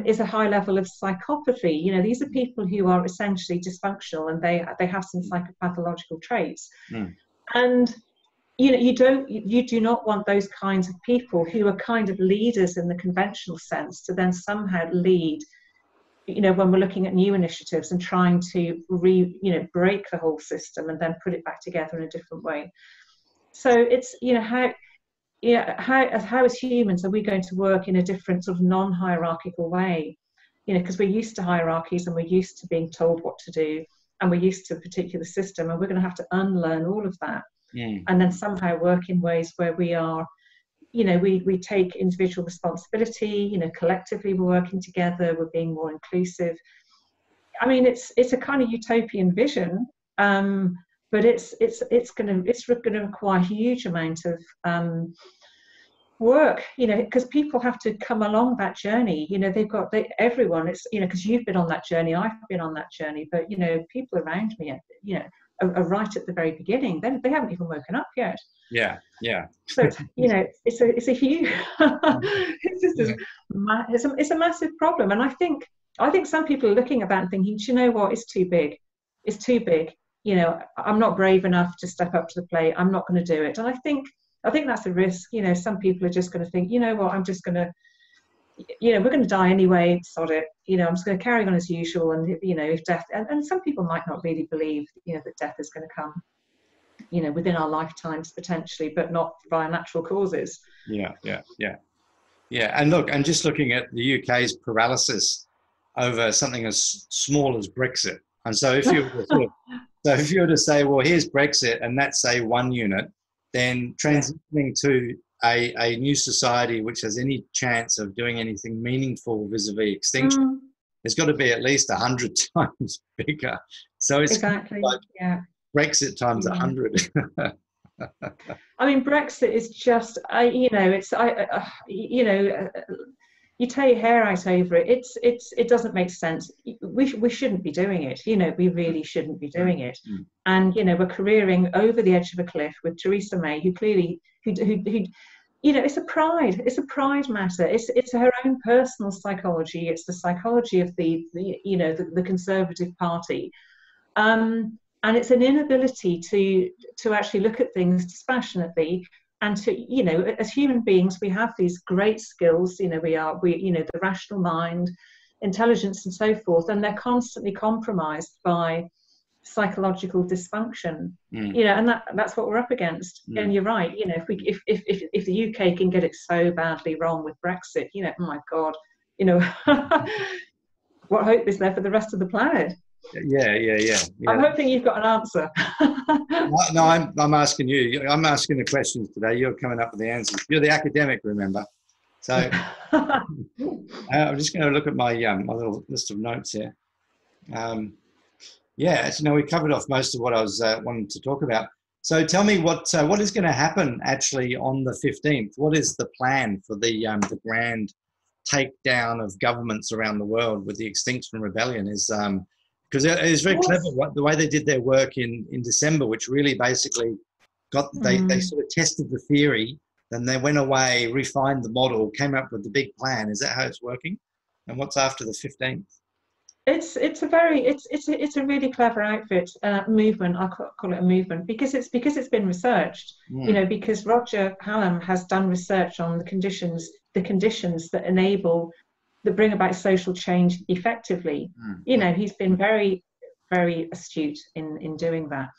is a high level of psychopathy. These are people who are essentially dysfunctional, and they have some psychopathological traits. And you do not want those kinds of people who are kind of leaders in the conventional sense to then somehow lead, when we're looking at new initiatives and trying to break the whole system and then put it back together in a different way. So it's, how as humans are we going to work in a different sort of non-hierarchical way? Because we're used to hierarchies, and we're used to being told what to do, and we're used to a particular system, and we're going to have to unlearn all of that, and then somehow work in ways where we are, we take individual responsibility, collectively we're working together, we're being more inclusive. I mean, it's a kind of utopian vision, but it's going to require a huge amount of work, because people have to come along that journey. Everyone, it's, because you've been on that journey, I've been on that journey, but people around me, are right at the very beginning. They haven't even woken up yet. Yeah. So it's a huge, it's a massive problem. And I think some people are looking at that and thinking, do you know what? It's too big. It's too big. I'm not brave enough to step up to the plate. I'm not going to do it. And I think I think that's a risk. You know, some people are just going to think, you know what, I'm just going to, you know, we're going to die anyway, sod it. You know, I'm just going to carry on as usual. And, you know, if death, and some people might not really believe, you know, that death is going to come, you know, within our lifetimes potentially, but not via natural causes. Yeah. And look, and just looking at the UK's paralysis over something as small as Brexit. And so if you were to, if you were to say, well, here's Brexit, and that's, say, 1 unit, then transitioning to a new society which has any chance of doing anything meaningful vis-a-vis extinction, it's got to be at least 100 times bigger. So it's exactly like Brexit times 100. I mean, Brexit is just, you know, it's, you know, you tear your hair out over it. It doesn't make sense. We shouldn't be doing it. You know, we really shouldn't be doing it. And, you know, we're careering over the edge of a cliff with Theresa May, who clearly, who you know, it's a pride matter. It's her own personal psychology. It's the psychology of the you know, the Conservative Party. And it's an inability to actually look at things dispassionately, and to, you know, as human beings, we have these great skills. You know, we you know, the rational mind, intelligence, and so forth, and they're constantly compromised by psychological dysfunction. You know, and that's what we're up against. And you're right. You know, if the UK can get it so badly wrong with Brexit, you know, oh my God, you know, what hope is there for the rest of the planet? Yeah. I'm hoping you've got an answer. No, I'm asking you. I'm asking the questions today. You're coming up with the answers. You're the academic, remember? So I'm just going to look at my my little list of notes here. Yeah, so, we covered off most of what I was wanting to talk about. So tell me what is going to happen actually on the 15th? What is the plan for the grand takedown of governments around the world with the Extinction Rebellion? Is because it was very clever the way they did their work in December, which really basically got they sort of tested the theory, then they went away, refined the model, came up with the big plan. Is that how it's working? And what's after the 15th? It's a really clever outfit, movement. I call it a movement because it's been researched. You know, because Roger Hallam has done research on the conditions that bring about social change effectively. You know, he's been very, very astute in doing that.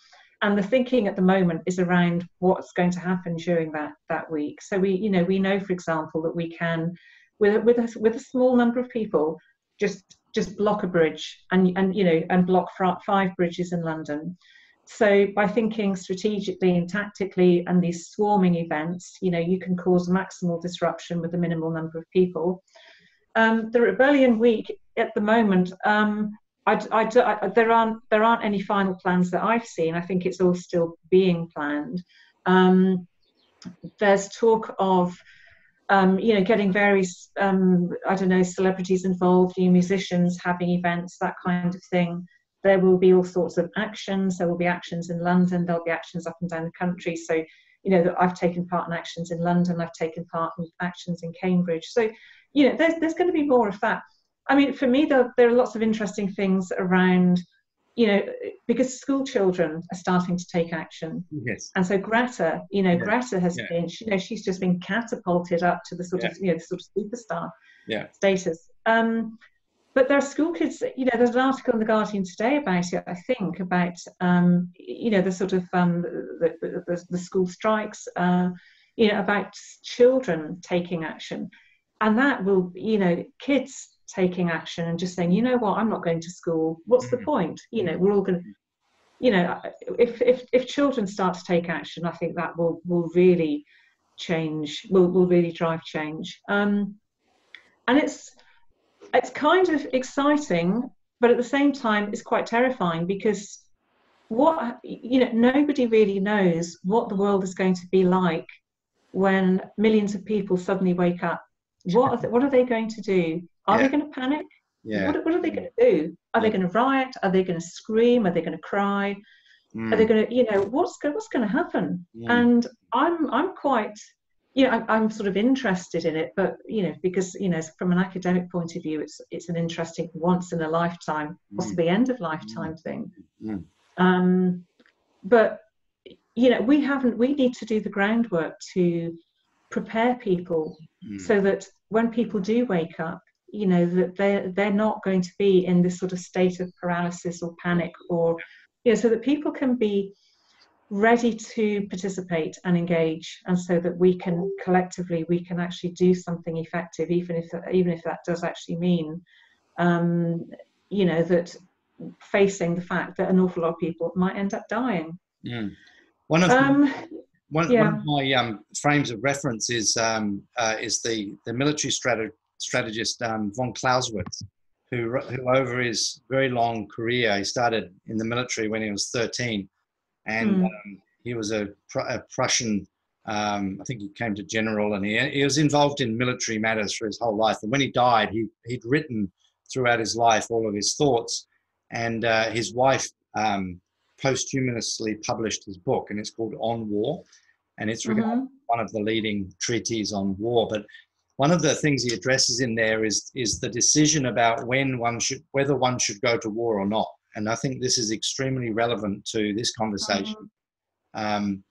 And the thinking at the moment is around what's going to happen during that week. So we know, for example, that we can, with a small number of people, just block a bridge and block 5 bridges in London. So by thinking strategically and tactically, and these swarming events, you know, you can cause maximal disruption with a minimal number of people. The Rebellion Week at the moment, there aren't any final plans that I've seen. I think it's all still being planned. There's talk of you know, getting various celebrities involved, musicians having events, that kind of thing. There will be all sorts of actions. There will be actions in London. There'll be actions up and down the country. So, you know, that I've taken part in actions in London. I've taken part in actions in Cambridge. So, you know, there's going to be more of that. I mean, for me, there are lots of interesting things around, you know, because school children are starting to take action. Yes. And so Greta, you know, Greta has been, you know, she's just been catapulted up to the sort of, you know, the sort of superstar status. But there are school kids, you know, there's an article in The Guardian today about it, I think, about, you know, the sort of, the school strikes, you know, about children taking action. And that will, you know, kids taking action and just saying, you know what, I'm not going to school. What's the point? You know, we're all going to, you know, if children start to take action, I think that will really change, will really drive change. And it's kind of exciting, but at the same time, it's quite terrifying because you know, nobody really knows what the world is going to be like when millions of people suddenly wake up. What are they going to do? Are they going to panic? What are they going to do? Are they going to riot? Are they going to scream? Are they going to cry? Are they going to, you know, what's going to happen? And I'm quite, you know, I'm sort of interested in it, but, you know, because, you know, from an academic point of view, it's an interesting once in a lifetime, possibly end of lifetime thing. But we need to do the groundwork to prepare people so that when people do wake up, that they're not going to be in this sort of state of paralysis or panic, or so that people can be ready to participate and engage, and so that we can collectively actually do something effective, even if that does actually mean that facing the fact that an awful lot of people might end up dying. One of my frames of reference is the military strategist von Clausewitz, who over his very long career, he started in the military when he was 13, and he was a Prussian. I think he came to general, and he was involved in military matters for his whole life. And when he died, he'd written throughout his life all of his thoughts, and his wife posthumously published his book, and it's called On War, and it's regarded one of the leading treatises on war. But one of the things he addresses in there is the decision about whether one should go to war or not. And I think this is extremely relevant to this conversation. And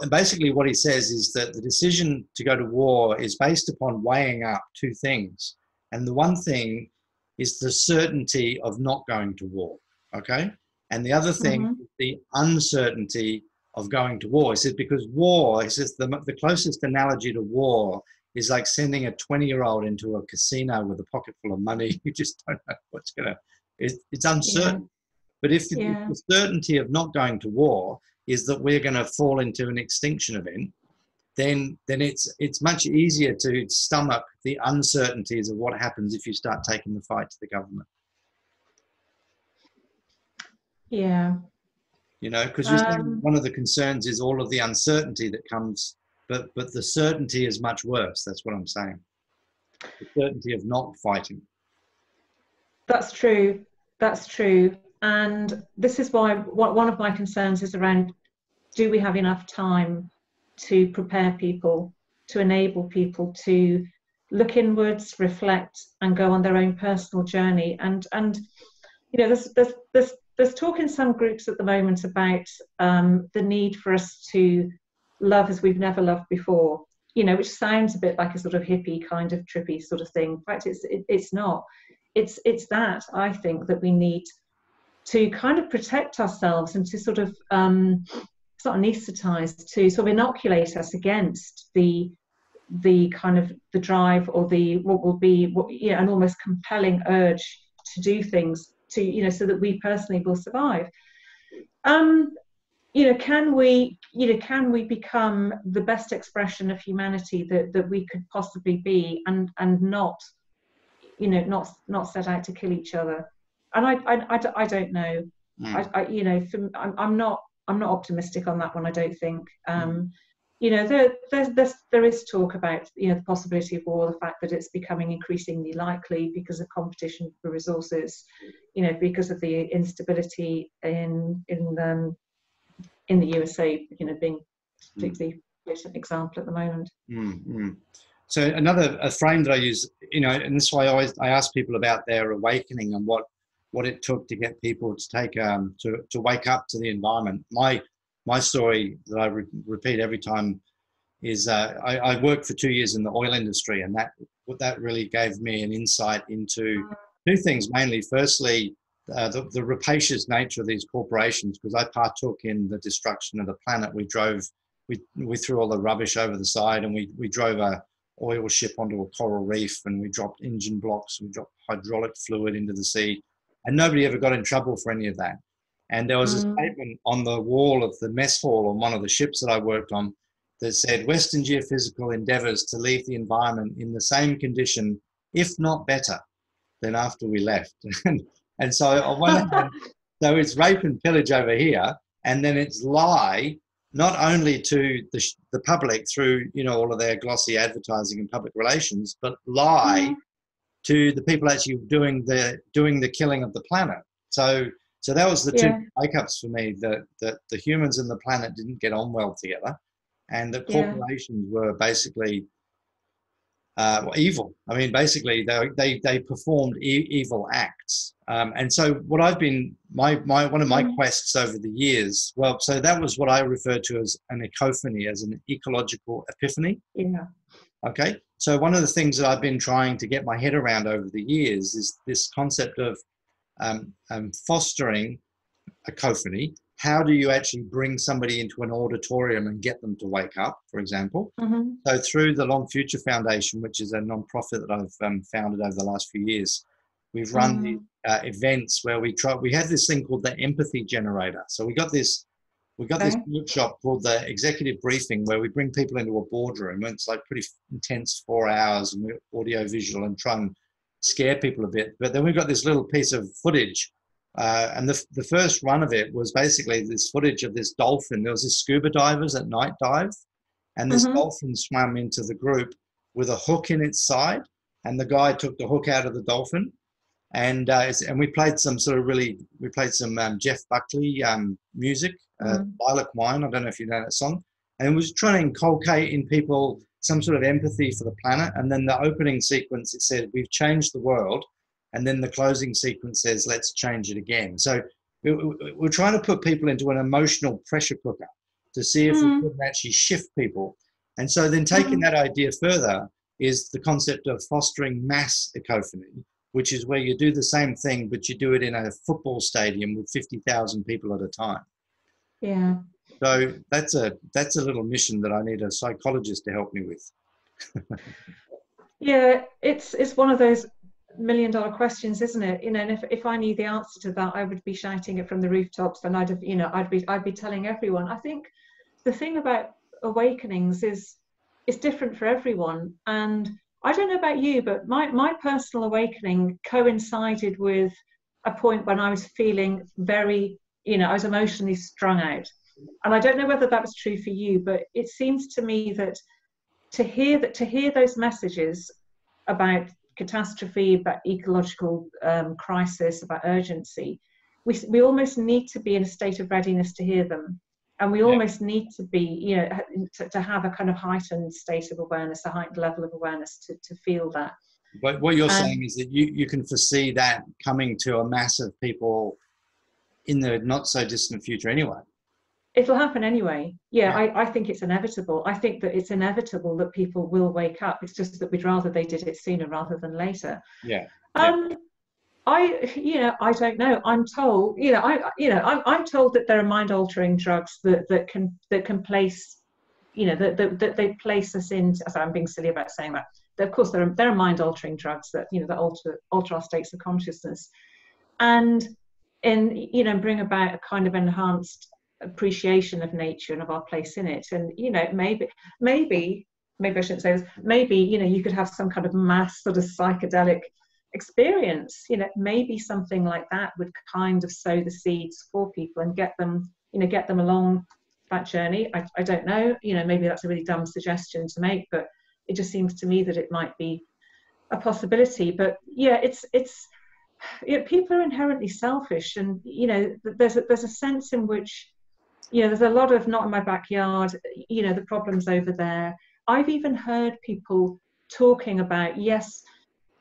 basically what he says is that the decision to go to war is based upon weighing up two things. And the one thing is the certainty of not going to war, okay? And the other thing is the uncertainty of going to war. He says, because war, he says, the closest analogy to war is like sending a 20-year-old into a casino with a pocket full of money. You just don't know what's it's uncertain. But if the certainty of not going to war is that we're going to fall into an extinction event, then it's much easier to stomach the uncertainties of what happens if you start taking the fight to the government. Yeah. Because you're saying one of the concerns is all of the uncertainty that comes, but the certainty is much worse. That's what I'm saying. The certainty of not fighting. That's true. That's true. And this is why one of my concerns is around, do we have enough time to prepare people, to enable people to look inwards, reflect, and go on their own personal journey? And there's talk in some groups at the moment about the need for us to love as we've never loved before, which sounds a bit like a sort of hippie kind of trippy sort of thing. In fact, it's not. It's that I think that we need to kind of protect ourselves and to sort of it's not anesthetize, to sort of inoculate us against the kind of the drive or what will be an almost compelling urge to do things to so that we personally will survive. Can we become the best expression of humanity that we could possibly be, and not set out to kill each other? And I don't know. I'm not optimistic on that one. I don't think. There is talk about the possibility of war, the fact that it's becoming increasingly likely because of competition for resources, because of the instability in the USA, being particularly an example at the moment. So a frame that I use, and this is why I ask people about their awakening and what it took to get people to take to wake up to the environment. My story that I repeat every time is I worked for 2 years in the oil industry, and that really gave me an insight into two things mainly. Firstly, the rapacious nature of these corporations, because I partook in the destruction of the planet. We threw all the rubbish over the side, and we drove a oil ship onto a coral reef, and we dropped engine blocks, we dropped hydraulic fluid into the sea, and nobody ever got in trouble for any of that. And there was a statement on the wall of the mess hall on one of the ships that I worked on that said, Western Geophysical endeavours to leave the environment in the same condition, if not better, than after we left. And so on one hand, so it's rape and pillage over here, and then it's lie, not only to the public through all of their glossy advertising and public relations, but lie to the people actually doing the killing of the planet. So that was the two wake-ups for me, that the humans and the planet didn't get on well together, and that corporations were basically evil. I mean, basically, they performed evil acts. And so, what I've been one of my quests over the years. Well, so that was what I refer to as an ecophany, as an ecological epiphany. Yeah. Okay. So one of the things that I've been trying to get my head around over the years is this concept of fostering a cacophony. How do you actually bring somebody into an auditorium and get them to wake up, for example? Mm-hmm. So through the Long Future Foundation, which is a non-profit that I've founded over the last few years, we've run the events where we have this thing called the empathy generator. So we got this workshop called the executive briefing, where we bring people into a boardroom, and it's like pretty intense 4 hours, and we're audio visual and try and scare people a bit. But then we've got this little piece of footage, and the first run of it was basically this footage of this dolphin. There was this scuba divers at night dive, and this dolphin swam into the group with a hook in its side, and the guy took the hook out of the dolphin. And we played some Jeff Buckley music, Lilac Wine. I don't know if you know that song. And it was trying to inculcate in people some sort of empathy for the planet. And then the opening sequence, it said, "We've changed the world." And then the closing sequence says, "Let's change it again." So we're trying to put people into an emotional pressure cooker to see if we can actually shift people. And so then taking that idea further is the concept of fostering mass ecophony, which is where you do the same thing, but you do it in a football stadium with 50,000 people at a time. Yeah. So that's a little mission that I need a psychologist to help me with. Yeah, it's one of those $1 million questions, isn't it? You know, and if I knew the answer to that, I would be shouting it from the rooftops, and I'd be telling everyone. I think the thing about awakenings is it's different for everyone, and I don't know about you, but my personal awakening coincided with a point when I was feeling very, I was emotionally strung out. And I don't know whether that was true for you, but it seems to me that to hear those messages about catastrophe, about ecological crisis, about urgency, we almost need to be in a state of readiness to hear them. And we almost need to be, to have a kind of heightened state of awareness, a heightened level of awareness to feel that. But what you're saying is that you can foresee that coming to a mass of people in the not so distant future anyway. It'll happen anyway. Yeah. I think it's inevitable. I think that it's inevitable that people will wake up. It's just that we'd rather they did it sooner rather than later. Yeah. I don't know. I'm told, I'm told that there are mind-altering drugs that can place, that they place us in. So I'm being silly about saying that. Of course, there are mind-altering drugs that that alter our states of consciousness, and bring about a kind of enhanced appreciation of nature and of our place in it. And maybe I shouldn't say this. Maybe you could have some kind of mass sort of psychedelic experience. Maybe something like that would kind of sow the seeds for people and get them along that journey. I don't know. Maybe that's a really dumb suggestion to make, but it just seems to me that it might be a possibility. But yeah, it's people are inherently selfish, and there's a sense in which there's a lot of not in my backyard, the problems over there. I've even heard people talking about, yes,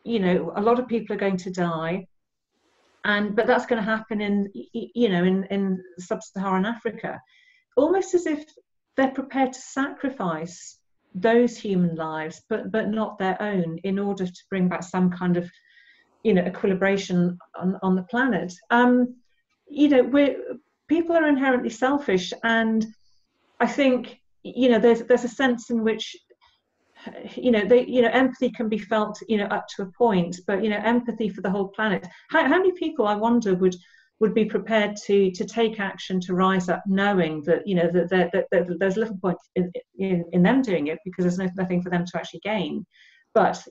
a lot of people are going to die, but that's going to happen in sub-Saharan Africa, almost as if they're prepared to sacrifice those human lives, but not their own, in order to bring back some kind of equilibration on the planet. People are inherently selfish, and I think there's a sense in which empathy can be felt up to a point, but empathy for the whole planet. How many people, I wonder, would be prepared to take action, to rise up, knowing that that there's little point in them doing it, because there's nothing for them to actually gain. But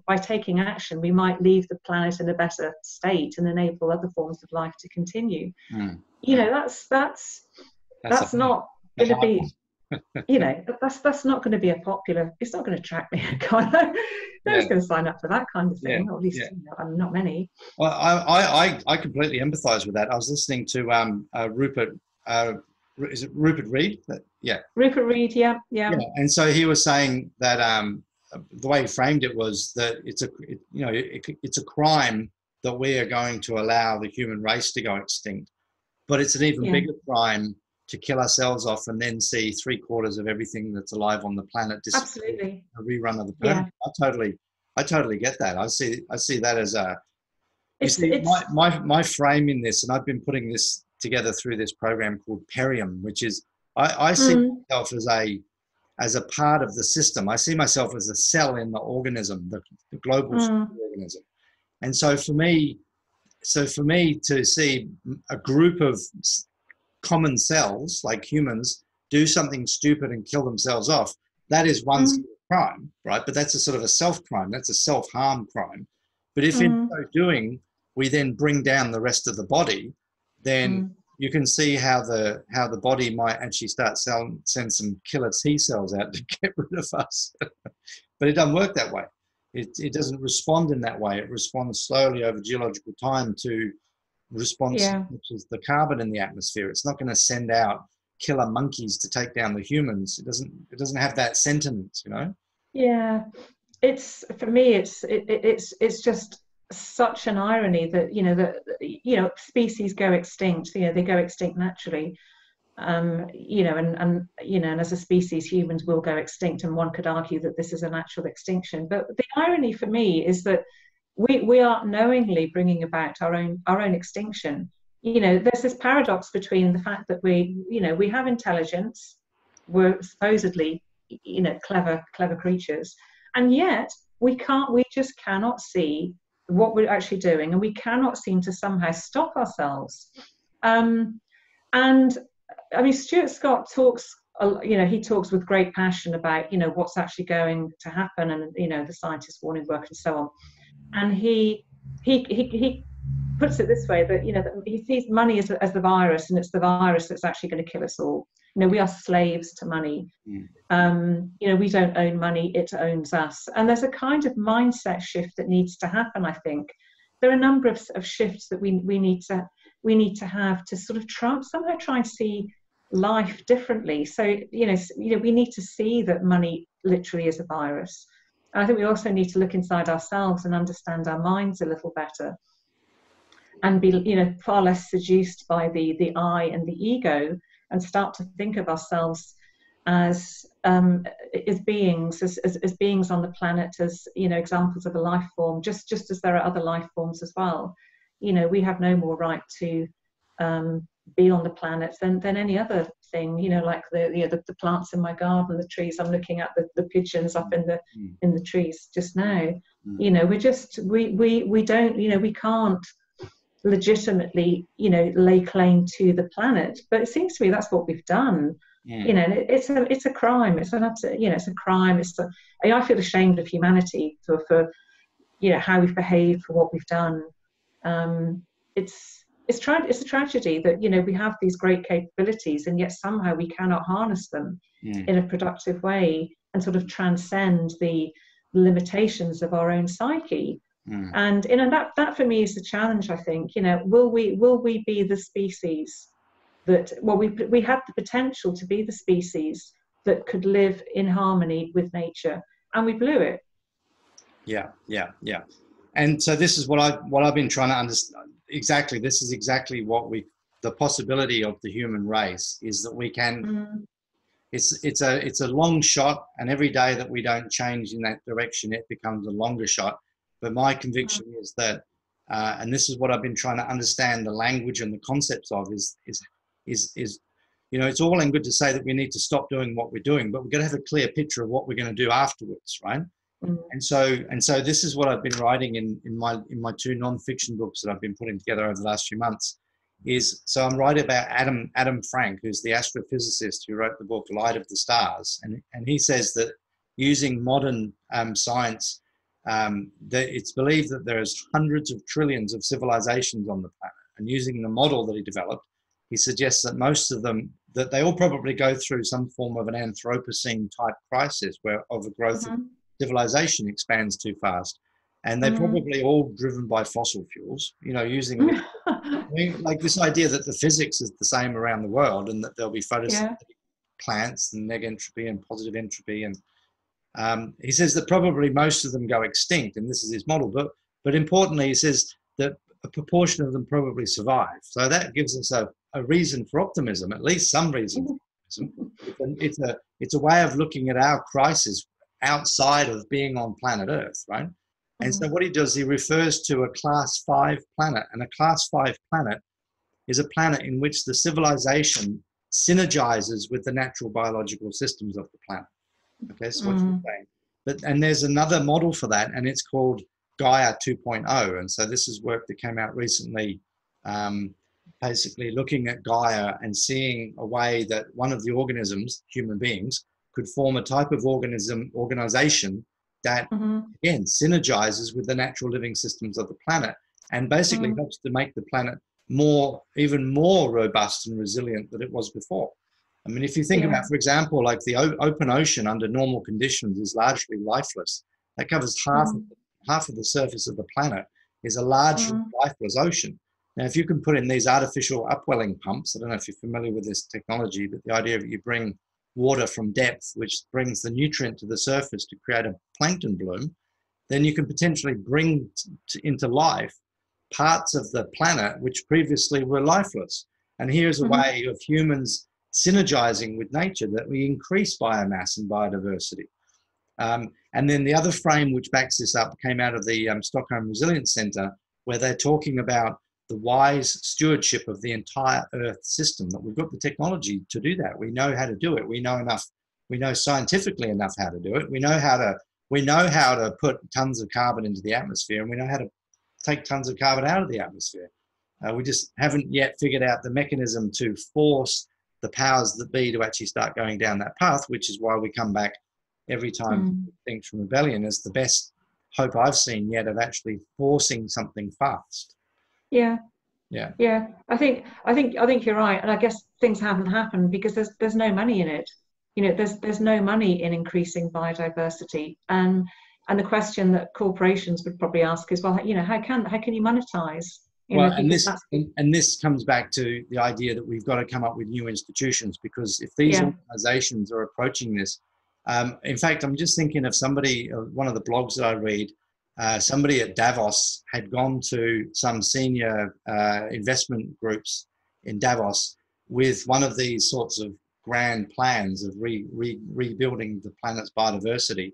by taking action, we might leave the planet in a better state and enable other forms of life to continue. That's not going to be, that's not going to be a popular. It's not going to attract me. Nobody's going to sign up for that kind of thing. Or at least not many. Well, I completely empathise with that. I was listening to Rupert. Is it Rupert Reed? Yeah. Rupert Reed. Yeah. And so he was saying that the way he framed it was that it's a crime that we are going to allow the human race to go extinct, but it's an even bigger crime to kill ourselves off and then see 3/4 of everything that's alive on the planet disappear. Absolutely. A rerun of the planet. I totally get that. I see that as a, my frame in this, and I've been putting this together through this program called Perium, which is I see myself as a part of the system. I see myself as a cell in the organism, the global organism. And so for me to see a group of common cells like humans do something stupid and kill themselves off, that is one crime, right? But that's a sort of a self crime. That's a self-harm crime. But if in so doing we then bring down the rest of the body, then you can see how the body might actually start send some killer T cells out to get rid of us. But it doesn't work that way. It doesn't respond in that way. It responds slowly over geological time to response, which is the carbon in the atmosphere. It's not going to send out killer monkeys to take down the humans. It doesn't have that sentiment, you know. Yeah, for me it's just such an irony that species go extinct. They go extinct naturally. And as a species, humans will go extinct, and one could argue that this is a natural extinction. But the irony for me is that we are knowingly bringing about our own extinction. There's this paradox between the fact that we have intelligence, we're supposedly clever creatures, and yet we just cannot see what we're actually doing, and we cannot seem to somehow stop ourselves. And I mean, Stuart Scott talks, he talks with great passion about, what's actually going to happen, and, the scientist warning work and so on. And he puts it this way, that, that he sees money as the virus, and it's the virus that's actually going to kill us all. We are slaves to money. We don't own money, it owns us. And there's a kind of mindset shift that needs to happen, I think. There are a number of shifts that we need to have to sort of somehow try and see life differently. So we need to see that money literally is a virus. And I think we also need to look inside ourselves and understand our minds a little better, and be far less seduced by the I and the ego, and start to think of ourselves as beings, as beings on the planet, as examples of a life form, just as there are other life forms as well. We have no more right to be on the planet than any other thing. Like the plants in my garden, the trees I'm looking at, the pigeons up in the trees just now. We can't legitimately lay claim to the planet, but it seems to me that's what we've done. It's a crime. It's an absolute, it's a crime. I feel ashamed of humanity for how we've behaved, for what we've done. It's a tragedy that we have these great capabilities, and yet somehow we cannot harness them in a productive way and sort of transcend the limitations of our own psyche. And that for me is the challenge. I think will we be the species that we have the potential to be the species that could live in harmony with nature, and we blew it. Yeah. And so this is what I've been trying to understand. Exactly, this is exactly the possibility of the human race is that we can. It's a long shot, and every day that we don't change in that direction, it becomes a longer shot. But my conviction is that, and this is what I've been trying to understand the language and the concepts of is it's all and good to say that we need to stop doing what we're doing, but we've got to have a clear picture of what we're going to do afterwards, right? And so this is what I've been writing in my two non-fiction books that I've been putting together over the last few months. So I'm writing about Adam Frank, who's the astrophysicist who wrote the book Light of the Stars, and he says that using modern science, that it's believed that there's hundreds of trillions of civilizations on the planet, and using the model that he developed, he suggests that most of them, that they all probably go through some form of an Anthropocene type crisis of a growth of civilization expands too fast, and they're probably all driven by fossil fuels, using like this idea that the physics is the same around the world, and that there'll be photosynthetic plants and neg entropy and positive entropy, and He says that probably most of them go extinct, and this is his model. But importantly, he says that a proportion of them probably survive. So that gives us a reason for optimism, at least some reason for optimism. It's a way of looking at our crisis outside of being on planet Earth, right? And so what he does, he refers to a class 5 planet, and a class 5 planet is a planet in which the civilization synergizes with the natural biological systems of the planet. Okay, so what you're saying. And there's another model for that, and it's called Gaia 2.0. And so this is work that came out recently, basically looking at Gaia and seeing a way that one of the organisms, human beings, could form a type of organization that, again, synergizes with the natural living systems of the planet and basically helps to make the planet even more robust and resilient than it was before. I mean, if you think about, for example, like the open ocean under normal conditions is largely lifeless. That covers half of the surface of the planet is a large lifeless ocean. Now, if you can put in these artificial upwelling pumps, I don't know if you're familiar with this technology, but the idea that you bring water from depth, which brings the nutrient to the surface to create a plankton bloom, then you can potentially bring into life parts of the planet which previously were lifeless. And here's a way of humans synergizing with nature that we increase biomass and biodiversity. And then the other frame which backs this up came out of the Stockholm Resilience Centre, where they're talking about the wise stewardship of the entire Earth system, that we've got the technology to do that. We know how to do it. We know enough. We know scientifically enough how to do it. We know how to put tons of carbon into the atmosphere, and we know how to take tons of carbon out of the atmosphere. We just haven't yet figured out the mechanism to force the powers that be to actually start going down that path, which is why we come back every time things from rebellion as the best hope I've seen yet of actually forcing something fast. Yeah. I think you're right, and I guess things haven't happened because there's no money in it. You know, there's no money in increasing biodiversity, and the question that corporations would probably ask is, well, you know, how can you monetize? And this comes back to the idea that we've got to come up with new institutions, because if these organizations are approaching this, in fact, I'm just thinking of somebody, one of the blogs that I read, somebody at Davos had gone to some senior investment groups in Davos with one of these sorts of grand plans of rebuilding the planet's biodiversity.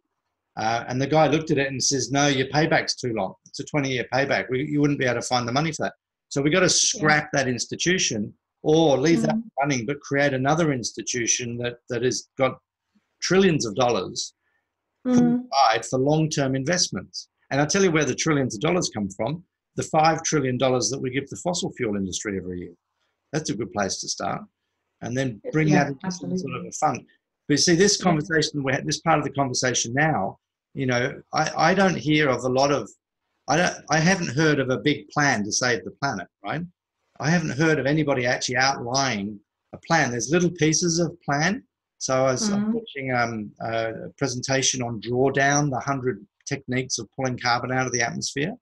And the guy looked at it and says, no, your payback's too long. It's a 20-year payback. You wouldn't be able to find the money for that. So we've got to scrap that institution or leave that running, but create another institution that has got trillions of dollars put aside for long-term investments. And I'll tell you where the trillions of dollars come from, the $5 trillion that we give the fossil fuel industry every year. That's a good place to start. And then bring that into some sort of a fund. But you see, this conversation, we had this part of the conversation now, you know, I don't hear of a lot of, I haven't heard of a big plan to save the planet, right? I haven't heard of anybody actually outlining a plan. There's little pieces of plan. So I was watching a presentation on Drawdown, the 100 techniques of pulling carbon out of the atmosphere,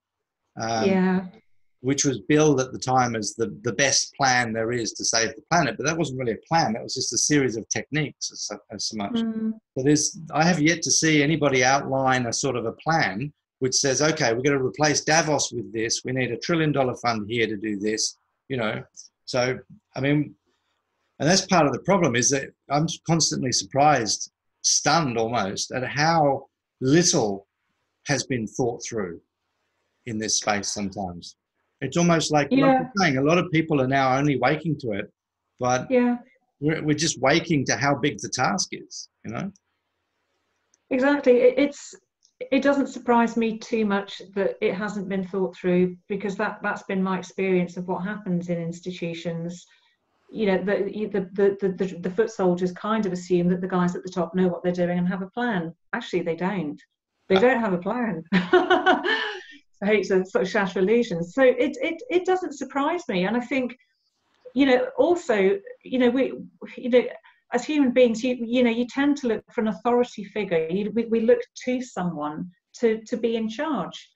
which was billed at the time as the best plan there is to save the planet. But that wasn't really a plan. That was just a series of techniques as so much. But I have yet to see anybody outline a sort of a plan which says, okay, we're going to replace Davos with this. We need $1 trillion fund here to do this, you know. So, I mean, and that's part of the problem, is that I'm constantly surprised, stunned almost, at how little has been thought through in this space sometimes. It's almost like you're saying, a lot of people are now only waking to it, but we're just waking to how big the task is, you know? Exactly. It doesn't surprise me too much that it hasn't been thought through, because that's been my experience of what happens in institutions. You know, the foot soldiers kind of assume that the guys at the top know what they're doing and have a plan. Actually, they don't. They don't have a plan. I hate to sort of shatter illusions. So it doesn't surprise me, and I think, you know, also, you know, as human beings, you tend to look for an authority figure. We look to someone to be in charge,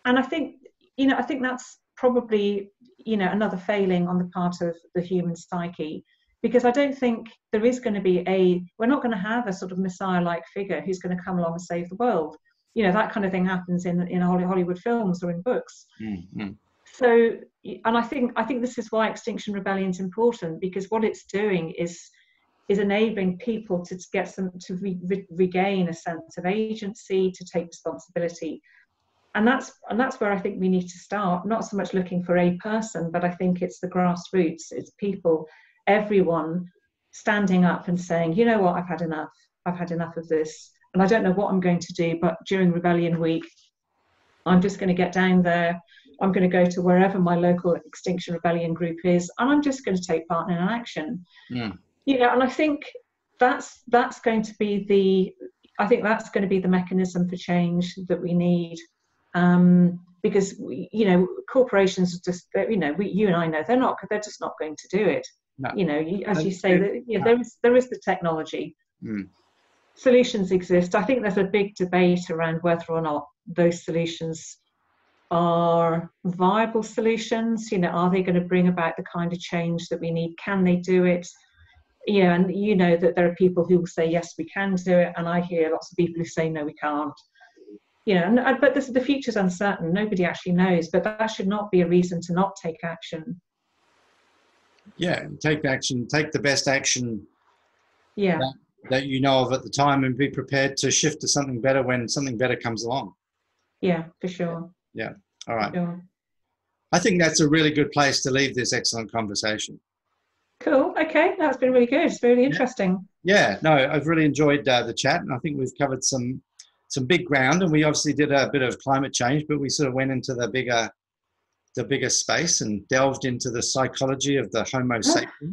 and I think that's probably, you know, another failing on the part of the human psyche, because I don't think there is going to be we're not going to have a sort of Messiah-like figure who's going to come along and save the world. You know, that kind of thing happens in Hollywood films or in books. Mm-hmm. So, and I think this is why Extinction Rebellion is important, because what it's doing is enabling people to regain a sense of agency, to take responsibility. And that's where I think we need to start, not so much looking for a person, but I think it's the grassroots, it's people, everyone standing up and saying, you know what, I've had enough of this, and I don't know what I'm going to do, but during Rebellion Week, I'm just going to get down there, I'm going to go to wherever my local Extinction Rebellion group is, and I'm just going to take part in an action. Mm. You know, and I think that's going to be the mechanism for change that we need. Because you know, corporations are just, you know, you and I know they're just not going to do it. No. You know, as you say, that there is the technology. Mm. Solutions exist. I think there's a big debate around whether or not those solutions are viable solutions. You know, are they going to bring about the kind of change that we need? Can they do it? You know, and you know that there are people who will say yes, we can do it, and I hear lots of people who say no, we can't. You know, but the future's uncertain. Nobody actually knows, but that should not be a reason to not take action. Yeah, take action. Take the best action. Yeah. That you know of at the time, and be prepared to shift to something better when something better comes along. Yeah, for sure. Yeah. All right. Sure. I think that's a really good place to leave this excellent conversation. Cool. Okay, that's been really good. It's really interesting. Yeah. No, I've really enjoyed the chat, and I think we've covered some big ground, and we obviously did a bit of climate change, but we sort of went into the bigger space and delved into the psychology of the Homo sapien.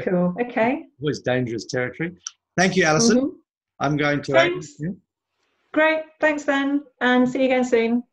Cool. Okay. Always dangerous territory. Thank you, Alison. Mm-hmm. I'm going to. Thanks. Great. Thanks then, and see you again soon.